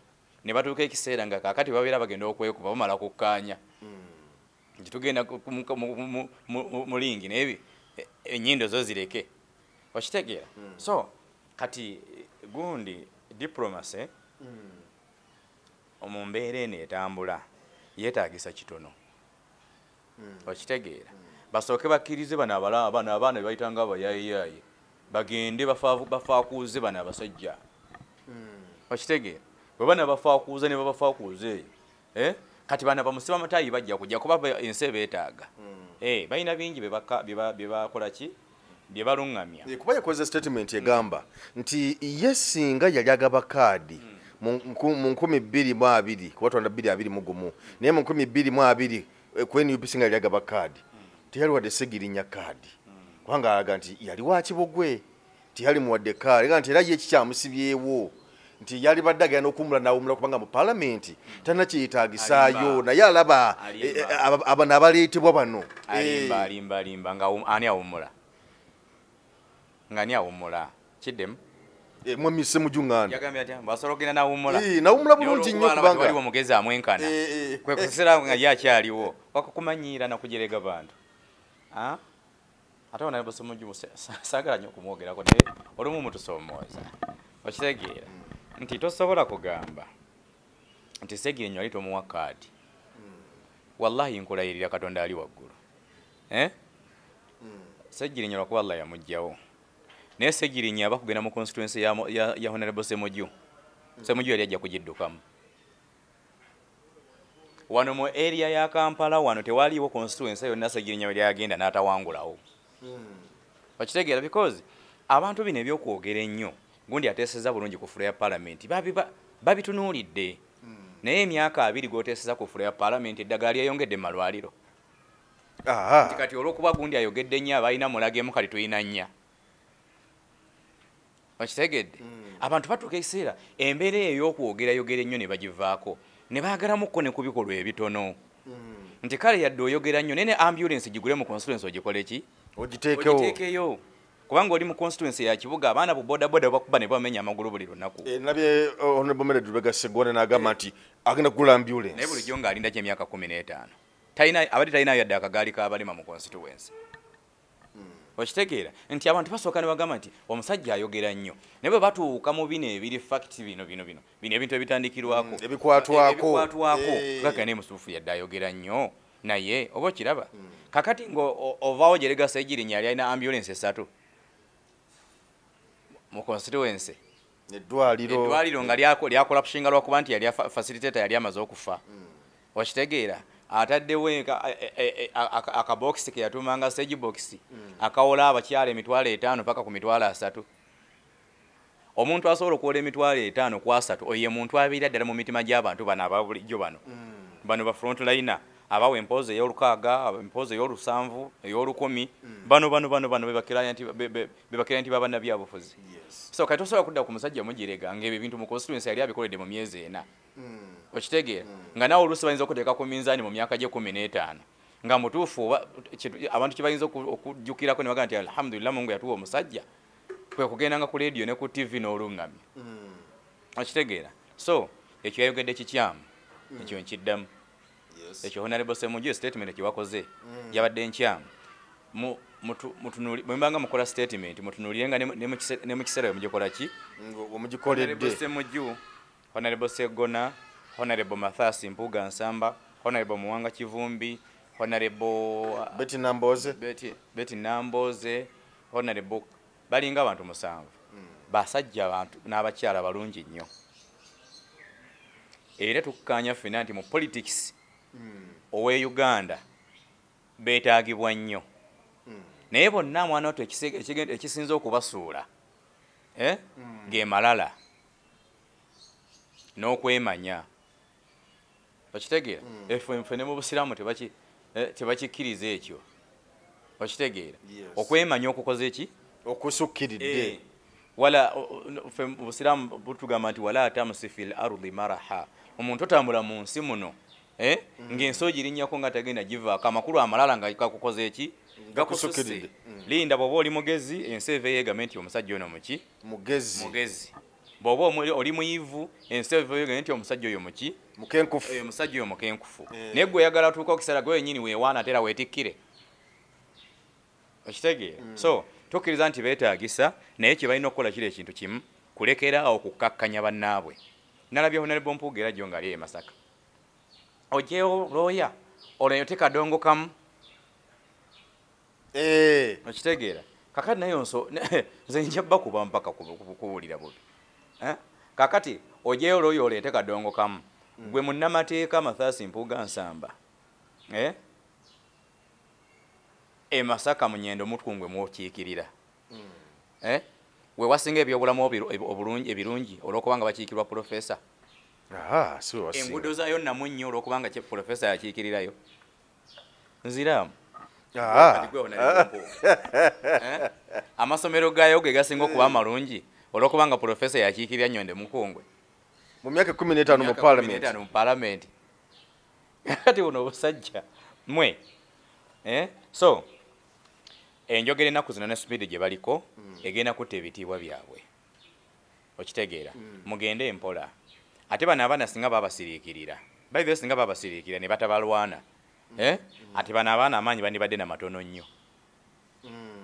ne batuuka ekiseera nga kaakati babeera bagenda okwekuba bamala kukkaanya nti tugenda mu lingi naye ennyindo zo zireke okitegeera so kati gundi diplomacy mu mbeera eno etambula yeetaagisa kitono okitegeera basooke bakkirize bano abaana be bayitanga abayaayiyayi bagende bafaakuuze bano abasajja okitegeera bwe bana bafaakuuza ne babafaakuuza eyo kati bana bamusiba mataayi bajja kujja kuba ensi beetaaga balina bingi bye bakola ki bye baluŋŋamya kuba yakoze statement egamba nti ye singa yali agaba kaadi mu 2020 kuba twanda 2021 naye mu 2020 ku NUP singa yali agaba kaadi teyali wadde segirinya kaadi kubanga alaga nti yali wa Kibogwe tiyali muwadde kaadi nti era ye kikyamusibyewo nti yali badde agenda okumula nawumula kubanga mu palamenti talina kyeyetaagisaayo naye alaba abano abaleetebwa bano alimba nga ani awummula nga ani awummula kiddemu mwami Ssemujju ŋŋanda yagambye atya basobola ogenda nawummula nawummula bulungi nnyo kubanga waliwo omugezi amwenkana kwe kuseera nga ye akyaliwo wakakumanyiira nakujerega bantu ate Honorable Ssemujju saagala nnyo okumwogerako naye olumu mutusoomooza okitegeera nti tosobola kugamba nti Ssegirinnya wali tomuwa kaadi wallahi nkulayirira Katonda ali waggulu Ssegirinnya lwakuba Allah yamugjawo naye Ssegirinnya aba kugenda mu constituency ya Honorable Ssemujju yali ajja kugiddukamu wano mu area ya Kampala wano tewaliiwo constituency yonna Ssegirinnya wali agenda n'atawangulawo okitegeera because abantu bino ebyokwogera ennyo gundi ateeseza bulungi ku fula ya palamenti babitunuulidde naye emyaka 2 g'oteeseza ku fula ya palamenti eddagala lyeyongedde mu malwaliro kati olw'okuba gundi ayogedde nnyo abalina mulagemu kati tulina nnya okitegedde abantu batuuka ekiseera embeera ey'okwogera ennyo ne bagivaako ne baagalamukko ne ku bikolwa ebitono nti kale yadde oyogera nnyo naye ne ambulance gigule mu constituency ogikole ki ogiteekeyo kubanga oli mu constituency ya kibuga abaana bu bodaboda bakuba ne bamenya amagulu buli lunaku nabye Honorable Mered Lubega Sseggone n'agamba nti agenda kugula ambulance naye bulijjo ng'alinda gy'emyaka 15 abadde talinayo yadde akagaali k'abalima mu constituency okitegeera nti abantu basooka ne bagamba nti omusajja ayogera nnyo naye bwe batuuka mu bino ebiri fact bino ebintu ebitandikirwako ebikwatwako gaga ne musuufu yadde ayogera nnyo naye oba okiraba kakati ng'ovaawo gye Legacy Ssegirinnya yali alina ambulance 3 mu constituency eddwaliro nga lyakola kushinga lwakuba nti yali facilitator yali amaze okufa okitegeera ataddewo akabokisi ke yatumanga stage box akawola abakyala emitwalo 5 paka ku mitwalo 3 omuntu asobola okuwola emitwalo 5 ku 3 oye muntu abeera ddala mu mitima gy'abantu bano ababulijjo bano ba front liner abawa empoozi ey'olukaaga empoozi ey'olusanvu ey'olukumi bano bebakira nti babannabyabufuzi so kati tosobola kudda ku musajja mugirega ng'ebyo ebintu mu constituency yali abikoledde mu myezi 4 okitegeera nga naawe oluusi bayinza okuteeka ku minzaani mu myaka gye 15 nga mutuufu abantu kye bayinza okujjukirako ne bagamba nti alhamdulillah Mungu yatuwa omusajja kwe kugendanga ku leediyo ne ku TV n'olungamye okitegeera so ekyo yayogedde kikyamu ekyo nkiddamu ekyo Honorable Ssemujju statement ekiwakoze yabadde nkyamu mwembanga mukola statement mutunuulirenga ne mu kiseera mugikola ki omugikoledde Ssemujju Honorable Sseggona Honorable Mathasi Mpuga Nsamba Honorable Muwanga Kivumbi Honorable Betty Namboze Honorable balinga abantu 7 basajja abantu n'abakyala balungi nnyo era tukkaanya ffena nti mu politics owe Uganda beetaagibwa nnyo naye bonna mwana wato ekisinza okubasuula ge malala n'okwemanya okitegeera ffe ne mu busiraamu tebakikkiriza ekyo okitegeera okwemanya okukoze eki okusukkiridde wala ffe mu busiraamu butugamba nti wala tamsi fil ardi maraha omuntu otambula mu nsi muno ng'ensi ogirinnyako nga tagenda givaako amakulu amalala nga gakukoze eki gakusukkiridde linda bw'oba oli mugezi ensi eva yeegame nti omusajja ono muki mugezi bw'oba oli muyivu ensi eva yeegame nti omusajja oyo muki omusajja oyo mukenkufu naye gwe oyagala tuuka okukiseera gwe wenyini weewaana ate era weetikkire okitegeera so tukkiriza nti beetaagisa naye kye balina okukola kiri ekintu kimu kulekera awo kukkakkanya bannaabwe nalabye Honorable Mpuuga era gyo ng'ali e Masaka ojeewo looya olwo tekadongo kamu okitegeera kakati naye nze nja bakuba mpaka kuwulira bubi kakati ojeewo looya oleete kadongo kamu gwe munnamateeka Mathasi Mpuuga Nsamba e Masaka Munyendo Mutkungwe mwokiikirira we wasinga ebyobulamu ebirungi olw'okubanga bakiikirwa profesa enguudo zaayo namu nnyo olw'okubanga profesa yakiikirirayo nziramu amasomero gaayo ge gasinga okuba amalungi olw'okubanga profesa yakiikirira Nyonde Mukungwe mu myaka 15 mu palamenti kati buno obusajja mwe so enjogera ennaku zino ne speed gye baliko egenda kutta ebitiibwa byabwe okitegeera mugende empola ate bano abaana singa babasiriikirira baithe singa babasiriikirira ne batabalwana ate bano abaana amaanyi bandibadde na matono nnyo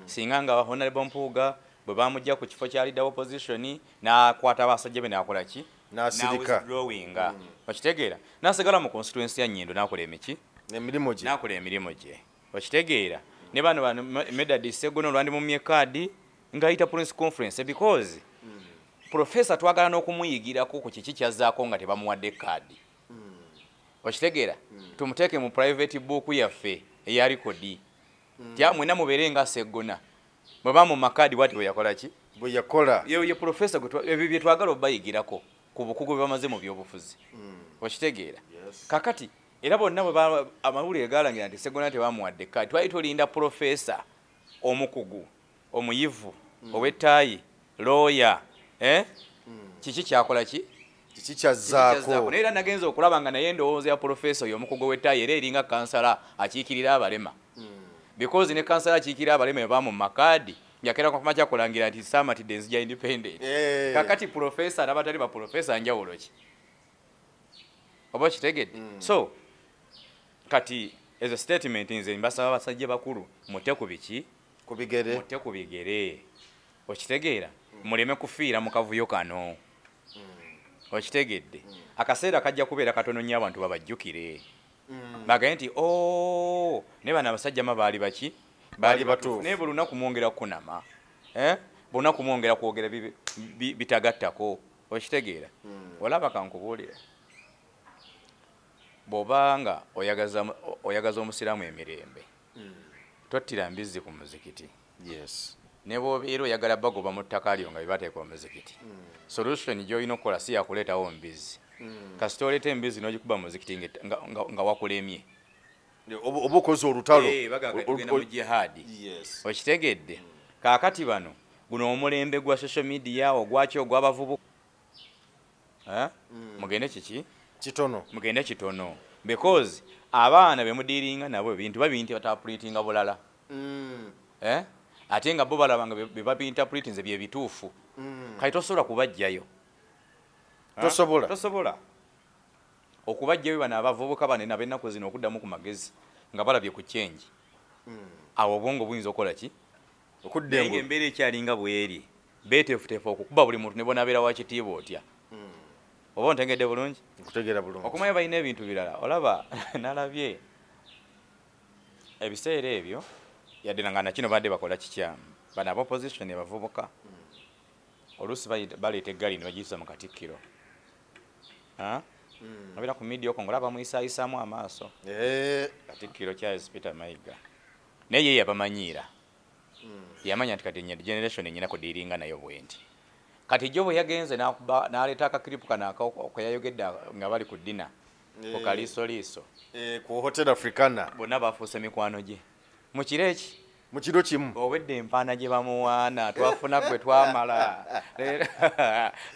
singa nga Honorable Mpuuga bwe bamujja ku kifo kya leader opposition n'akwata abasajja be n'akola ki n'asirika withdrawinga okitegeera n'asigala mu constituency ya Nnyendo n'akola emiki n'akola emirimu gye okitegeera ne bano Medad Ssegono olwandi mumye kaadi ng'ayita Prince Conference because Professor twagala n'okumuyigirako ku kiki kyazzaako nga tebamuwadde kaadi okitegeera tumuteeke mu private book yaffe eya rekodi tya mwena mubeere nga Sseggona bwe bamu makaadi bwati bwe yakola ki bwe yakola ye Professor ebyo bye twagala obayigirako ku bukugu bwe bamaze mu by'obufuzi okitegeera kakati era bonna bwe amawulire galangira nti Sseggona tebamuwadde kaadi twali tulinda Professor omukugu omuyivu ow'ettaayi lawyer kiki kyakola ki kiki kyazzaako naye era nagenza okulaba nga naye endowooza ya Professor oyo omukugu ow'ettaayi era eringa kansala akiikirira abalema because ne kansala akiikirira abalema bwe bamu makaadi yakera kwa kumacha kulangira nti samatidde nzija independent kakati Professor n'abatali ba Professor njawulo ki oba kitegedde so kati ezo statement nze mbasaba basajja bakulu mutte ku biki mutte ku bigere okitegeera muleme kufiira mu kavuyo kano okitegedde akaseera kajja kubeera katono nnyo abantu babajjukire bagaye nti ne bano abasajja ma baali baki baali batuufu naye buli lunaku mwongera kunama buli lunaku mwongera kwogera bitagattako okitegeera olaba kankubuulira bw'obanga oyagaza omusiraamu emirembe tottira mbizzi ku muzikiti ne bw'obeera oyagala bagoba mu ttaka lyo nga bibateeka omuzikiti solution gy'olina okukola si yakuleetawo mbizzi kasita oleeta embizzi n'ogikuba muzikiti nga wakulemye oba okoze olutalo bagenda mu jihaadi okitegedde kaakati bano guno omulembe gwa social media ogwaki ogw'abavubuka mugende kiki mugende kitono because abaana bemudiiringa nabo ebintu babinterpretinga bulala ate nga bo balaba nga bebabinterpretinze bye bituufu kati tosobola kubajjayo tosobola okubajjayo bano abavubuka bano n'ab'ennaku zino okuddamu ku magezi nga balabye ku kyenji awo obwongo buyinza okukola ki okuddembu embeera ekyalinga bweri beeteefuteefu okukuba buli muntu ne bonabeera wa kitiibwa otya oba ontegedde bulungi nkutegeera bulungi okumanya balina ebintu birala olaba nalabye ebiseera ebyo yadde nga nakino badde bakola kikyamu bano abopposition abavubuka oluusi baleeta eggaali ne bagiyisa mu katikkiro abeera ku media okwo ngolaba muyisaayisaamu amaaso katikkiro Charles Peter Mayiga naye ye yabamanyiira yamanya nti kati generation enyina kudiiringa nayo bwenti kati jo bwe yagenze n'aleeta akakiripu kano kweyayogedde nga bali ku dina ku kaliisoliiso ku Hotel Africana bonna bafuuse mikwano gye mu kiro eki mu kiro kimu obwedde empaana gye bamuwaana twafuna gwe twamala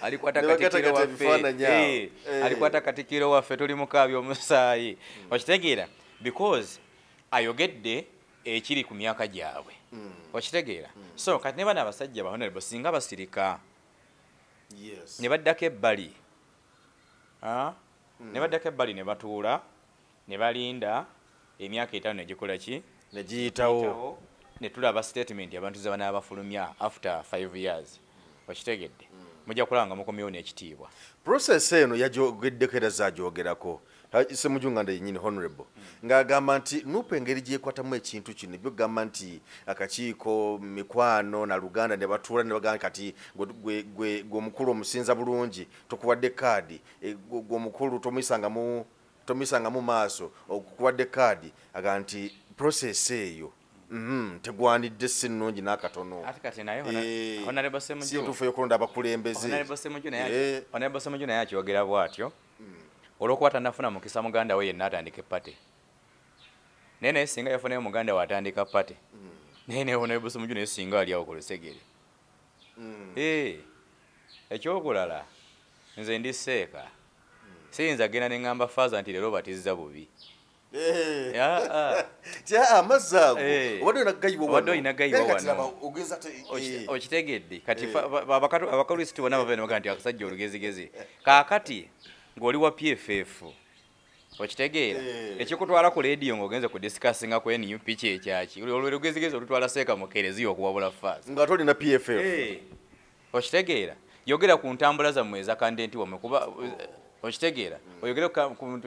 alikwata katikiro waffe alikwata katikiro waffe tuli mukaabi omusaayi okitegeera because ayogedde ekiri ku myaka gyabwe okitegeera so kati ne bano abasajja ba honorable singa basirika ne baddako ebbali ne batuula ne balinda emyaka 5 negikola ki negiyitawo ne tulaba statement abantu ze banaabafulumya after 5 years okitegedde mujja kulanga mukomyewo n'ekitiibwa process eno yajogeddeko era zagyogerako semujunganda yennyini honorable ng'agamba nti nupa engeri gyekwatamu ekintu kino ebyo gamba nti akakiiko mikwano na Luganda ne batuula ne bagamba kati gwe omukulu omusinza bulungi tokuwadde kaadi gwe omukulu tomisanga mu maaso okukuwadde kaadi aga nti process eyo tegwanidde si nnungi n'akatono sintuufu eyokulonda abakulembeze Honorable Ssemujju naye akyogera bw'atyo olw'okuba tannafuna mukisa muganda we yenna atandika epate naye singa yafunayo muganda we atandika pate naye Honorable Ssemujju naye singa ali awo ku lusegere ekyokulala nze ndi seeka siyinza genda ne ŋŋamba faaza nti leero batizza bubi amazaago obadde olina gayiwa wano okitegedde kati abakristu bonna bava ne bagamba nti akasajja olugezigezi kaakati ng'oli wa PFF okitegeera ekikutwala ku leediyo ng'ogenze ku discussinga ku NUP kyekyaki olwegezigezi olutwala seeka mukereziyo okuwabula faazi nga tolina PFF okitegeera yogera ku ntambula zammwe eza kandenti wammwe kuba okitegeera oyogere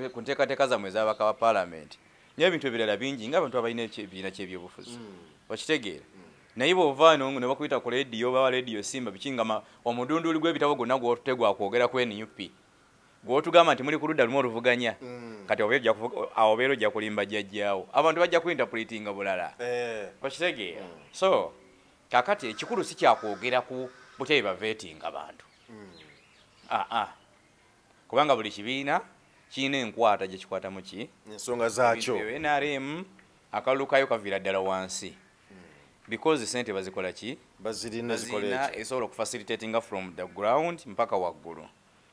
ku nteekateeka zammwe ez'abaka ba paalamenti n'ebintu ebirala bingi ng'abantu abalina ekibiina ky'ebyobufuzi okitegeera naye bw'ova ne bakuyita ku leediyo baba leediyo simba biki nga omudunduli gw'ebitabo gwonna gw'otutegwa kwogera ku NUP gw'otugamba nti muli ku ludda lumu oluvuganya kati awo beera ojja kulimba jjajjaawo abantu bajja kuinterpretinga bulala okitegeera so kakati ekikulu si kyakwogera ku butebe bavetinga abantu kubanga buli kibiina kirina enkwata gye kikwatamu ki ensonga zaakyo NRM akalulu kayo kaviira ddala wansi because sente bazikola ki bazirina esobola okufacilitatinga from the ground mpaka waggulu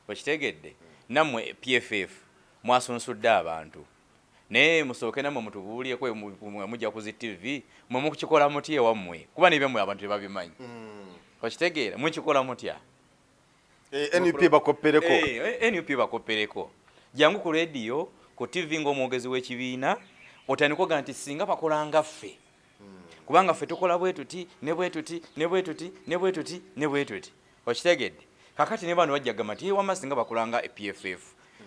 okitegedde nammwe PFF mwasunsudde abantu naye musooke nammwe mutubuulyeko mujja ku zi TV mwe mukikola mutya ewammwe kuba nebyemmwe abantu tebabimanyi okitegeera mukikola mutya NUP bakoppereko NUP bakoppereko jangu ku leediyo ku TV ng'omwogezi w'ekibiina otandikoga nti singa bakolanga ffe kubanga ffe tukola bwe tuti ne bwe tuti ne bwe tuti ne bwe tuti ne bwe tuti okitegedde kakati ne bano bajja gamba nti wamma singa bakolanga PFF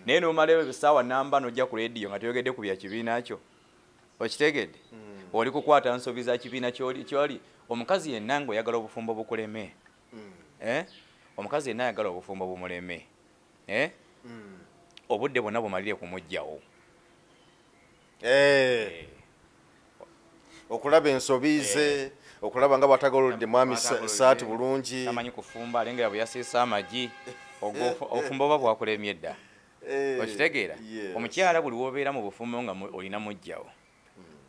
naye n'omalayo ebisaawa namba n'ojja ku leediyo nga toyogedde ku bya kibiina kyo okitegedde oli kukwata nsobi za kibiina kyoli omukazi yenna ng'oyagala obufumbo bukuleme omukazi yenna ayagala obufumbo bumuleme obudde bwonna bumalire kumugjawo okulaba ensobi ze okulaba nga bwatagolodde mwami saati bulungi tamanyi kufumba alengera bwe yasiisa amagi obufumbo oba bwakulemye dda okitegeera omukyala buli wobeera mu bufumbo nga olina mugjawo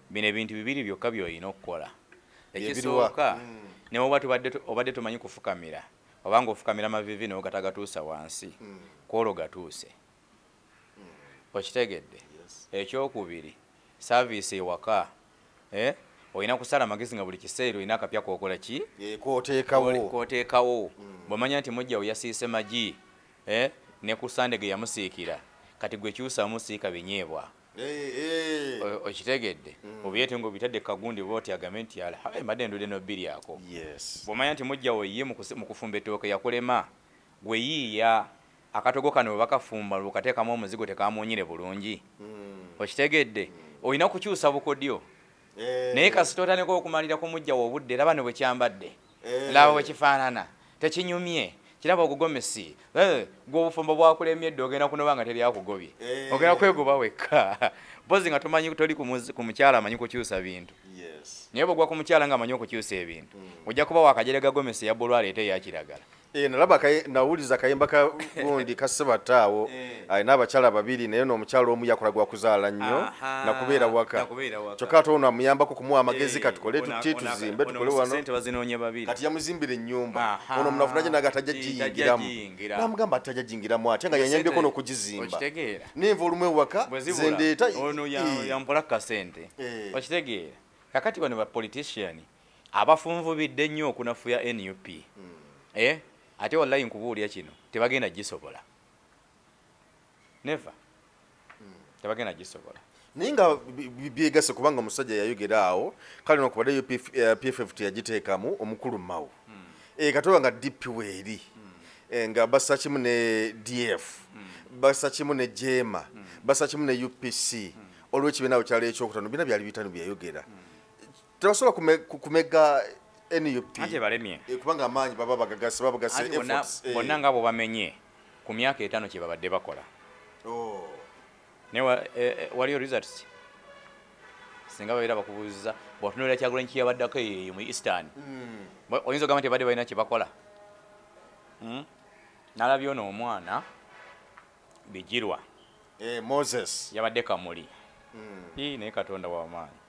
bino ebintu bibiri byokka byolina okukola ekisooka ne obadde tomanyi kufukamira oba ng'ofukamira amavivi nawe gatagatuusa wansi kwolwo gatuuse okitegedde ekyokubiri saaviisi ewaka olina kusala amagezi nga buli kiseera olina akapya kokola ki kooteekawo bw'omanya nti mujjawo yasiise magi ne ku sande ge yamusiikira kati gwe kyusamu siika binyeebwa okitegedde obyete ng'obitadde kagundi bwoti agambe nti mbadde ndudde nobbiri ako bw'omanya nti mujjawo ye mu kufumba ettooke yakulema gwe yiiya akatogo kano bwe bakafumba lwokateekamu omuzigo tekamunyire bulungi okitegedde olina kukyusa bukodyo naye kasita otandika okumalira ku mujjawo obudde laba ne bwe kyambadde laba bwe kifaanana tekinyumye kiraba ogugomesi gwe obufumbo bwakulemye edde ogenda kunoba nga teryakugobye ogenda kwegoba wekka mpozi nga tomanyi toli ku mukyala amanyi kukyusa bintu naye bwegwa ku mukyala nga amanyi okukyusa ebintu ojja kuba wakajere gagomesi yabbulwa aleeta eyakiragala nalaba nawuliza kayimba kagundi kasebataawo alina abakyala babiri naye n'omukyala omu yakola gwa kuzaala nnyo nakubeera waka kyokka ate ono amuyambako kumuwa amagezi katukole tuti tuzimbe tukole wano kati yamuzimbira ennyumba ono omunafuna gye naga tajja giyingiramu namugamba ati tajja giyingiramu ate nga yanyambyeko n'okugizimba nenva olumu ewaka zendeeta yampola kasente okitegeera kakati bano bapolitician abafunvubidde nnyo okunafuya NUP ate wallahi nkubuulya kino tebagenda gisobola neva tebagenda gisobola naye nga byegase kubanga omusajja yayogera awo kale nokubaddeyo PFF teyagiteekamu omukulu mawo katoba nga DP weeri nga bassa kimu ne DF bassa kimu ne jema bassa kimu ne UPC olw'ekibiina bwe kyali ekyokutano bina byali bitano byayogera tebasobola kumega NUP ate balemye kubanga amaanyi baba bagagase efforts bonna nga bo bamenye ku myaka 5 kye babadde bakola ne waliyo results singa babeera bakubuuziza bw'otunuulira Kyagulanyi kye yabaddako mu Eastern oyinza ogamba nti badde balina kye bakola nalabye ono omwana Bijirwa Moses yabadde Kamuli naye Katonda w'amaanyi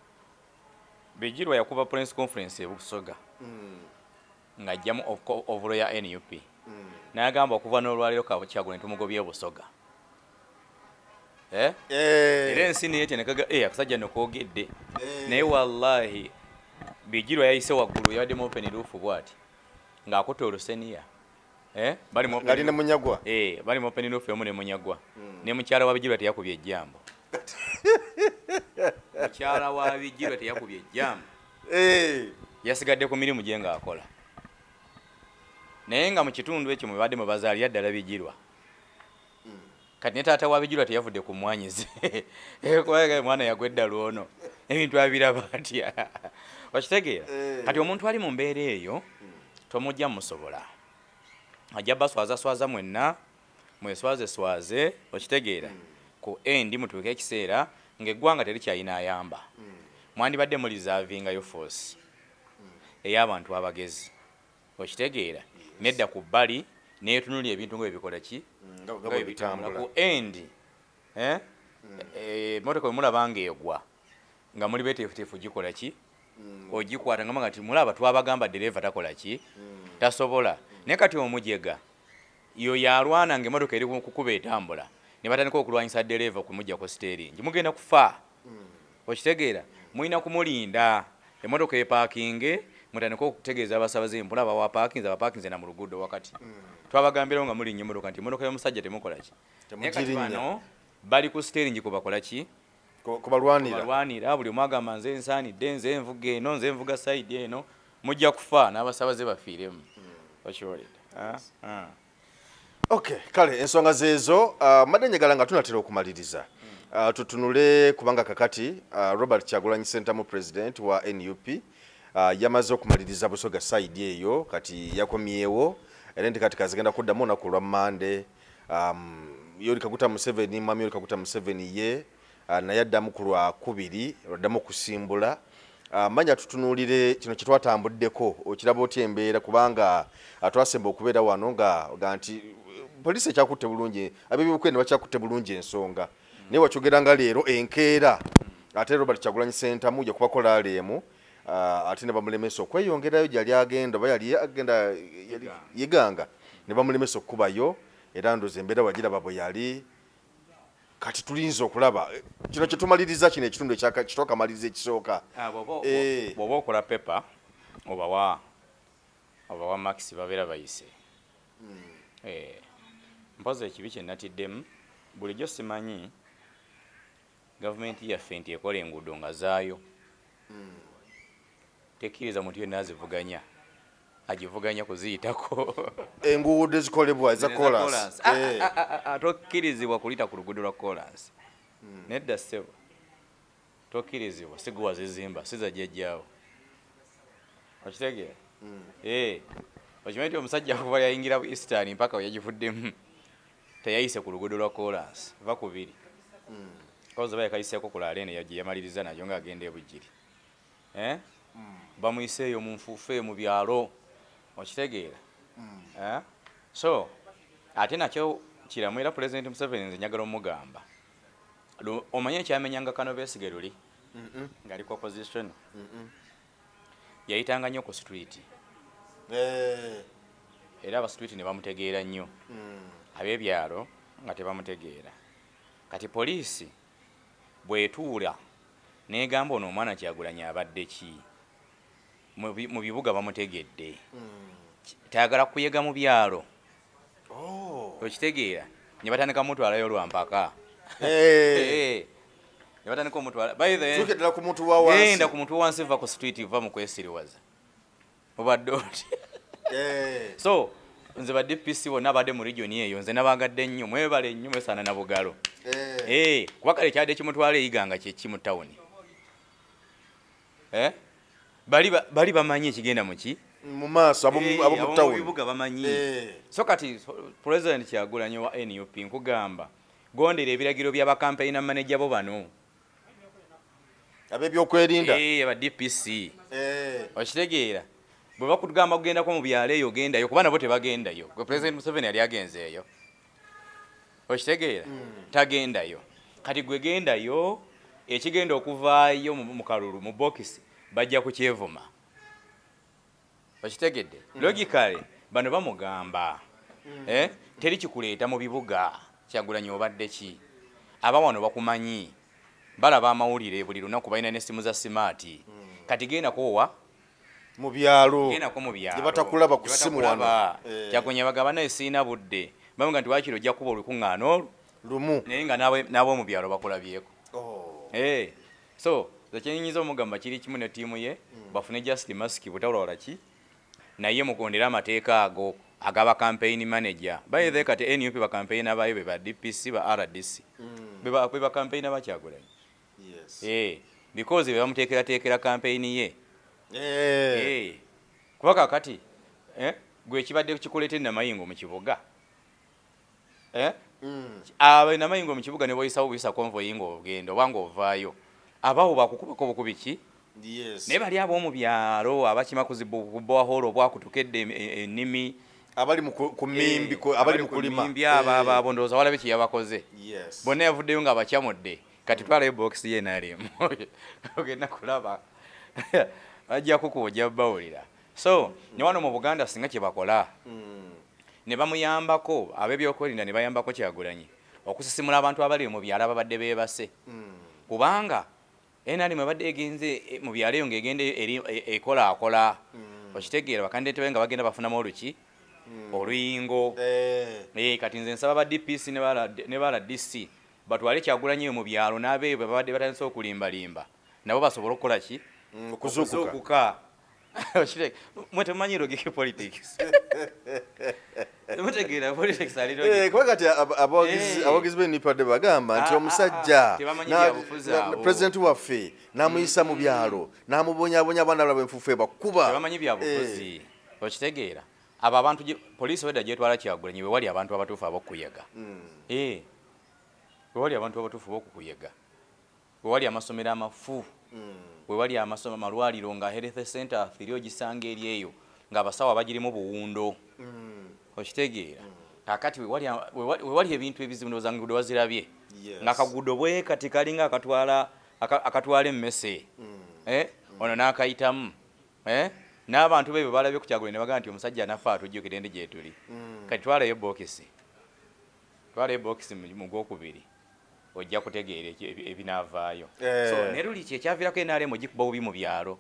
Bijirwa yakuba press conference e Busoga ng'ajjamu ovulo ya NUP n'agamba okuva n'olwaliro Kyagulanyi tumugobye Busoga era ensi naye tenekaga akasajja nokoogedde naye wallahi Bijirwa yayise waggulu yabadde mu open roof bw'ati ng'akutte oluseniya bali ne Munyagwa bali mu open roof emu ne Munyagwa ne mukyala wa Bijirwa teyakubye ejjambo mukyala wa Bijirwa teyakubye ejjamu yasigadde ku mirimu gye ng'akola naye nga mu kitundu ekyo mubadde mubazaalira ddala Bijirwa kati ne taata wa Bijirwa teyavudde ku mwanyize kubanga mwana yagwedda lwono ebintu abiraba atya wakitegeera kati omuntu ali mu mbeera eyo tomujja musobola ajja baswazaswaza mwenna mweswazeswaze okitegeera ku endi mutuuke ekiseera ng'eggwanga terikyalina ayamba mwandibadde mulizavingayo force ey'abantu abagezi okitegeera nedda ku bbali neetunulya ebintu nga bebikola ki nga bebitambula ku endi emotoka bwemulaba ng'egwa nga muli beteefuteefu gikola ki ogikwata ngamba ti mulaba twabagamba dereva takola ki tasobola naye kati omujega yo yalwana ng'emotoka eri kukuba etambula ne batandika okulwanyisa dereva okumugja ku steeringi mugenda kufa okitegeera mulina kumulinda emotoka epaakinge mutandika okutegeeza abasabaze mpulaba wapakinze na mu luguudo wakati twabagambirawo nga mulinnya emotoka nti emotoka y'omusajja temukola ki naye kati bano bali ku steeringi kubakola ki kubalwanira buli omu agamba nze nsaanidde nze envuga eno nze envuga sayidi eno mujja kufa n'abasabaze bafiiremu okiwulidde okay kale ensonga zeezo madde njagala nga tunatera okumaliriza tutunule kubanga kakati Robert Kyagulanyi Ssentamu president wa NUP yamaze okumaliriza busoga sayidi eyo kati yakomyewo era nti kati kazigenda kuddamu olunaku lwa Mande Yoweri Kaguta Museveni mwami Yoweri Kaguta Museveni ye naye addamu ku Lwakubiri addamu okusimbula manya tutunulire kino kye twatambuddeko okiraba otya embeera kubanga twasemba okubeera wano nga nti poliisi ekyakutte bulungi ab'ebyobukwere ne bakyakutte bulungi ensonga naye wakyogera nga leero enkeera ate Robert Kyagulanyi Ssentamu kuba kolaalemu ate ne bamulemesa okweyongerayo gyali agenda oba yali agenda yeganga ne bamulemesa okukubayo era ndoza embeera wagiraba bwe yali kati tulinza okulaba kino kye tumaliriza kino ekitundu kitwakamaliriza ekisooka bw'oba okola pepa obawa max babeera bayise mpoza ekibi kye natiddemu bulijjo simanyi gavumenti yaffe nti ekola enguudo nga zaayo tekkiriza muntu yenna azivuganya agivuganya kuziyitako enguudo ezikolebwa eza kolas tokkirizibwa kulita ku luguudo lwa kolas nedda ssebo tokkirizibwa siguwa zizimba sizajjajjaawo okitegeera okimanyi nti omusajja kuva yayingira bu eastern mpaka weyagivuddemu teyayise ku luguudo lwa kolas va kubiri koza bayakayiseeko kulaala eno yagye yamaliriza nayo ng'agenda ebujjiri bamuyiseeyo mu nfuufe mu byalo okitegeera so ate nakyo kiramu era President Museveni nze njagala omugamba omanye ekyamenyanga Kano Besigye luli ng'ali ku opposition yayitanga nnyo ku street era aba street ne bamutegeera nnyo ab'ebyalo nga tebamutegeera kati poliisi bwetuula n'egamba ono omwana Kyagulanyi abadde ki mu bibuga bamutegedde tayagala kuyega mu byalo okitegeera ne batandika mutwalayo lwampaka ne batandika omutwala tukedera ku muntu wa wansi genda ku muntu wansi va ku street va mu kwesiriwaza obadde oti so nze ba DPC bonna abadde mu region eyo nze nabagadde nnyo mwebale nnyo mwesaana na bugalo kuba kale kyadde kimutwala eyiganga kyeki mu tawuni bali bamanyi ekigenda muki mu maaso abo mu tawuni bibuga bamanyi so kati President Kyagulanyi wa NUP nkugamba gondera ebiragiro by'abakampeyina manager bo bano ab'ebyokwerinda aba DPC okitegeera bwe bakugamba kugendako mu byalo eyo gendayo kuba nabo tebagendayo gwe President Museveni yali agenzeeyo okitegeera tagendayo kati gwe gendayo ekigenda okuvaayo mu kalulu mu bokisi bajja kukyevuma okitegedde logically bano bamugamba teri kikuleeta mu bibuga Kyagulanyi obadde ki abawano bakumanyi balaba amawulire buli lunaku balina n'essimu za simaati kati genda kowa mu byalo genda ko mu byalo batakulaba ku simu wano Kyagulanyi bagaba naye siina budde bamuga nti wakiro ojja kuba olukuŋŋaano lumu naye nga nabo mu byalo bakulabyeko So kyenyinza omugamba kiri kimu ne ttiimu ye bafune just mask butawulawula ki naye mugondera amateeka ago agaba campaign manager bayithe kati NUP ba campaign abayo be ba DPC ba RDC be ba campaign abakyagulanyi because be bamuteekera campaign ye kuba kakati gwe kibadde kikuleete namayingo mu kibuga namayingo mu kibuga ne boyisawo buyisa convoy nga ogenda oba nga ovaayo abawo bakukubako bukubi ki naye bali ab'omu byalo abakima kuzibbwaholo obwakutukedde ennimi abali mu kumimbi abali mu kulima abo ndowooza walabe kye yabakoze bonna yavuddeyo nga abakyamudde kati twalayo box ye nalimu ogenda kulaba bajja kukuba ojja bawulira so ne wano mu Buganda singa kye bakola ne bamuyambako ab'ebyokwerinda ne bayambako Kyagulanyi okusisimula abantu abali mu byalo ababadde beebase kubanga NRM abadde egenze mu byalo eyo ng'egende ekolaakola okitegeera bakandideetewe nga bagenda bafunamu oluki oluyingo kati nze nsaba ba DPC ne ba RDC batwale Kyagulanyi mu byalo n'abeeyo babadde batandise okulimbalimba nabo basobola okukola ki okuzuukuka mwe temumanyi logiki politics temutegeera politics ali logiki kuba kati abawagizi b'ennipadde bagamba nti omusajja pulezidenti waffe n'amuyisa mu byalo n'amubonyabonya abaana bala b'enfuufu ebakuba tebamanyi byabufuzi okitegeera abo abantu poliisi wedda gyetwala Kyagulanyi we wali abantu abatuufu ab'okuyega we wali abantu abatuufu b'okukuyega we wali amasomero amafu we wali amalwaliro nga health center firi ogisanga eri eyo ng'abasawo bagirimu buwundo okitegeera kakati we wali ebintu ebizibu ndowooza ngudo wazirabye ng'akagudo bwe kati kalinga akatwala emmese ono n'akayitamu n'abantu be balabye ku Kyagulanyi ne bagamba nti omusajja anafa atujjukira endi gye tuli kati twalayo bokisi mu gwokubiri ojja kutegeera ebinaavaayo so ne luli kye kyaviirako NRM gikuba bubi mu byalo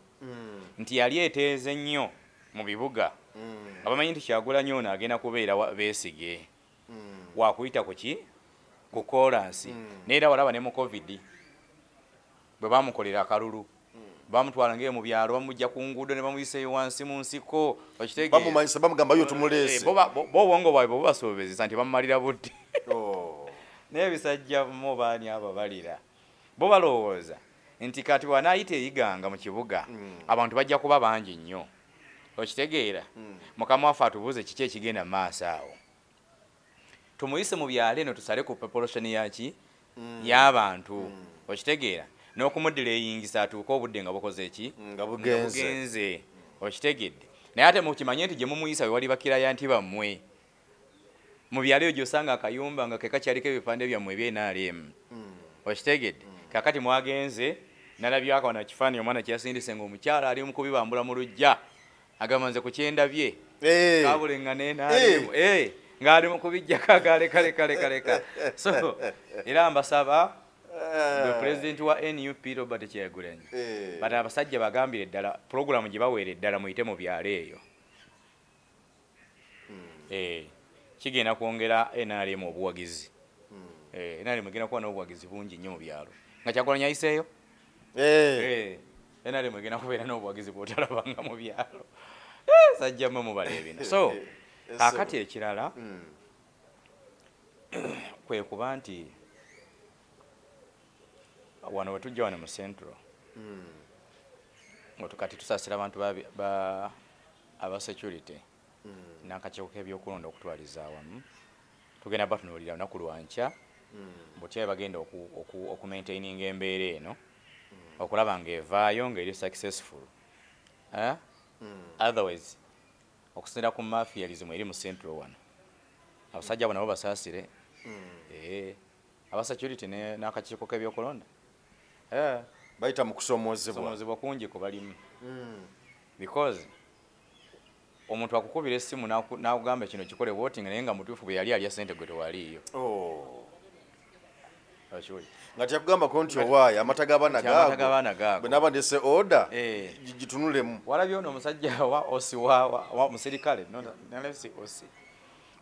nti yali eteeze nnyo mu bibuga abamanyi nti Kyagulanyi ono agenda kubeera beesige wakuyita ku kolansi neera walaba ne mu covid bwe bamukolera akalulu bamutwala ng'eyo mu byalo bamujja ku nguudo ne bamuyiseeyo wansi mu nsiko bamumanyisa bamugambayo tumuleese bo obwongo bwabwe bwe bubasoobezesa nti bamumalira budde naye ebisajja mu baani abo balira bo balowooza nti kati wanaayita eyiganga mu kibuga abantu bajja kuba bangi nnyo okitegeera mukama waffe atubuuze kiki ekigenda mu maaso awo tumuyise mu byalo eno tusale ku population yaki y'abantu okitegeera n'okumuddira eyingisa atuuka obudde nga bukoze eki nga bugenze okitegedde naye ate mukimanye nti gye mumuyisa we wali bakiraya nti bammwe mu byalo eyo gy'osanga akayumba nga ke kakyaliko ebipande byammwe eby'NRM okitegedde kakati mwagenze nalabyako na kifaananyi omwana kyeyasindise ng'omukyala ali mu kubibambula mu lujja agamba nze ku kyendabye kabulengana NRM ng'ali mu kubijjako agaleka so era mbasaba gwe pulezidenti wa NUP Robert Kyagulanyi bati abasajja bagambire eddala pulogulamu gye baweera eddala muyite mu byalo eyo kigenda kwongera NRM obuwagizi NRM egenda kuba n'obuwagizi bungi nnyo mu byalo nga Kyagulanyi ayiseeyo NRM egenda kubeera n'obuwagizi bw'otalabanga mu byalo sajjamu mubala ebina so kakati ekirala kwe kuba nti wano wetujja wano mu central kati tusaasira abantu aba security n'akakiiko k'ebyokulonda okutwaliza awamu tugenda batunuulira lunaku lwankya butyaye bagenda okumaintaininga embeera eno okulaba ng'evaayo ng'eri successful otherwise okusinira ku mafialism eri mu central wano abasajja abo nabo basaasire aba security n'akakiiko k'ebyokulonda bayita mu kusomoozebwa kungi kubalimu because omuntu akukubira essimu n'akugamba kino kikole voting naye nga mutuufu bwe yali alya ssente gwe tewaliiyo nga tyakugambako nti owaayo amata g'abaana gaago bwe naaba ndese order gitunulemu walabye ono omusajja wa osi wa musirikale nalesi osi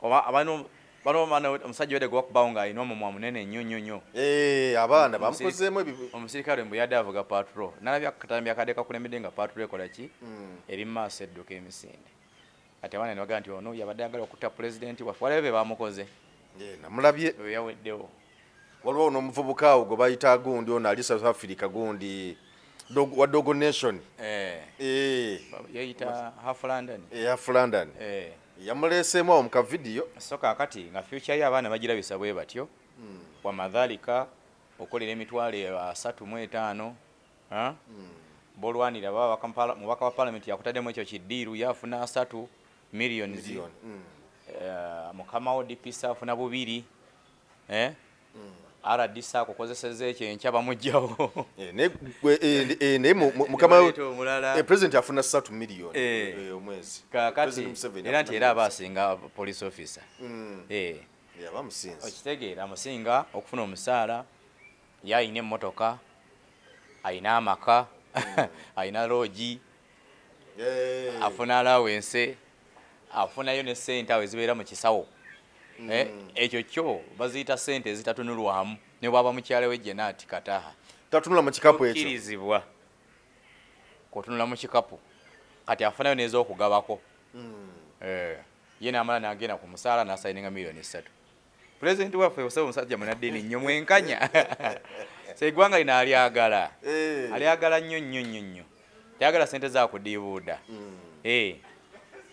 abano bano omusajja wedde gwakubawo ng'alina omumwa munene nnyo abaana bamukozeemu omusirikale mbu yadde avuga patro nalabya akatambi akadde kakulembedde nga patro ekola ki eri mu maaso edduka emisinde ate abaana ne bagaa nti ono yabadde agala okutta pulezidenti waffe walabe be bamukoze namulabye yaweddewo waliwo n'omuvubuka awo gwe bayita gundi ono ali South Africa gundi wa Dogo Nation yeyita Half London Half London yamuleeseemu awo mu kavidiyo so kaakati nga future y'abaana bagirabisa bwe batyo wamadhalika okolera emitwalo 35 bolwanira mubaka wa palamenti yakutaddemu ekyo kiddiiru yafuna 3 millions mukama wo DPS afuna 2 RDC akukozeseza ekyo enkya bamugjawo naye mukama president afuna 3 million omwezi kakati era nti era aba asinga police officer yabamusinza okitegeera amusinga okufuna omusaala yayina emmotoka ayina amaka ayina loogi afuna allowance afunayo ne ssente awo ezibeera mu kisawo ekyo kyo baziyita ssente ezitatunulwamu ne bwaba mukyala we Jeanette Kataha tatunula mu kikapu ekyo kirizibwa kutunula mu kikapu kati afunayo n'ez'okugabako ye n'amala n'agenda ku musaala n'asayininga million 3 pulezidenti waffe osaba omusajja munaddiini nnyo mwenkanya seggwanga lino alyagala nnyo tayagala ssente zakudiibuuda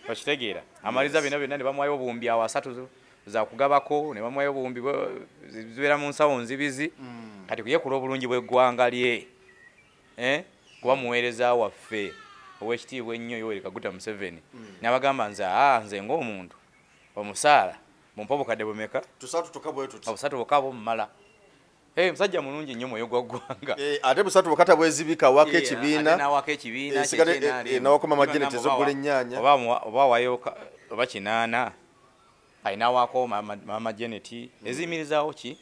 okitegeera amaliza byonna ne bamuwayo obuwumbi awo 3 zakugabako ne bamuwayo obuwumbi zibeera mu nsawo nzibizi kati kuyekula obulungi bw'eggwanga lye kuba muweereza waffe ow'ekitiibwa ennyo Yoweri Kaguta Museveni n'abagamba nze ng'omuntu omusaala mumpa obukadde bumeka 3 bwokka bw'omumala musajja mulungi nnyo mwoyo gwa ggwanga ate 3 bwokka bwezibika wako ekibiina nawako ekibiina nawakoma majeneti ez'oggula ennyaanya oba wayo oba 8 ayina wako mama Janet eziyimirizaawo ki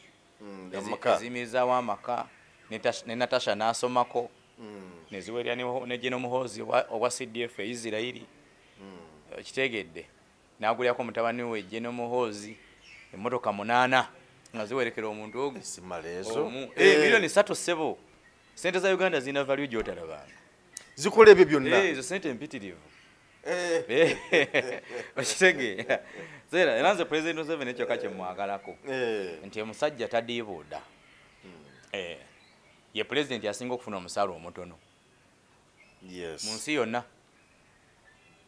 eziyimirizaawo amaka ne Natasha n'asomako neziwerya ne Geno Muhoozi owa CDF Israeli kitegedde n'agulyako mutabani we Geno Muhoozi emmotoka 8 nga ziwerekera omuntu ogwo milioni 3 ssebo sente za Uganda zina value gy'otalabanga zikola ebyo byonna ezo sente mpitirivu okitegeera era nze President Museveni ekyo kake mwagalako nti omusajja tadiibuuda ye president yasinga okufuna omusaala omutono mu nsi yonna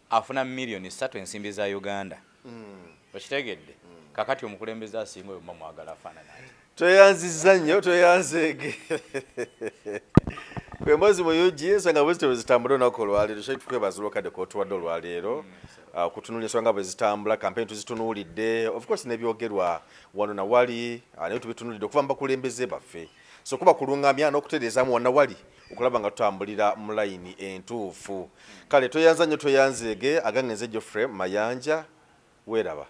afuna million 3 ensimbi za Uganda okitegedde kakati omukulembeze asinga oyo mwagala afaanana tweyanziza nnyo tweyanzeege kwembozi mu UG ensonga bwe zitambula olunaku olwaleero kyali tukwebaza olwakadde kootuwadde olwaleero okutunula ensonga bwe zitambula kampeni tuzitunuulidde of course n'ebyogerwa wano nawali naye tubitunuulidde okuva mu bakulembeze baffe so kuba kulungamya n'okutereezaamu wanawali okulaba nga tutambulira mu layini entuufu kale tweyanza nnyo tweyanzeege agangenze Geoffrey Mayanja weeraba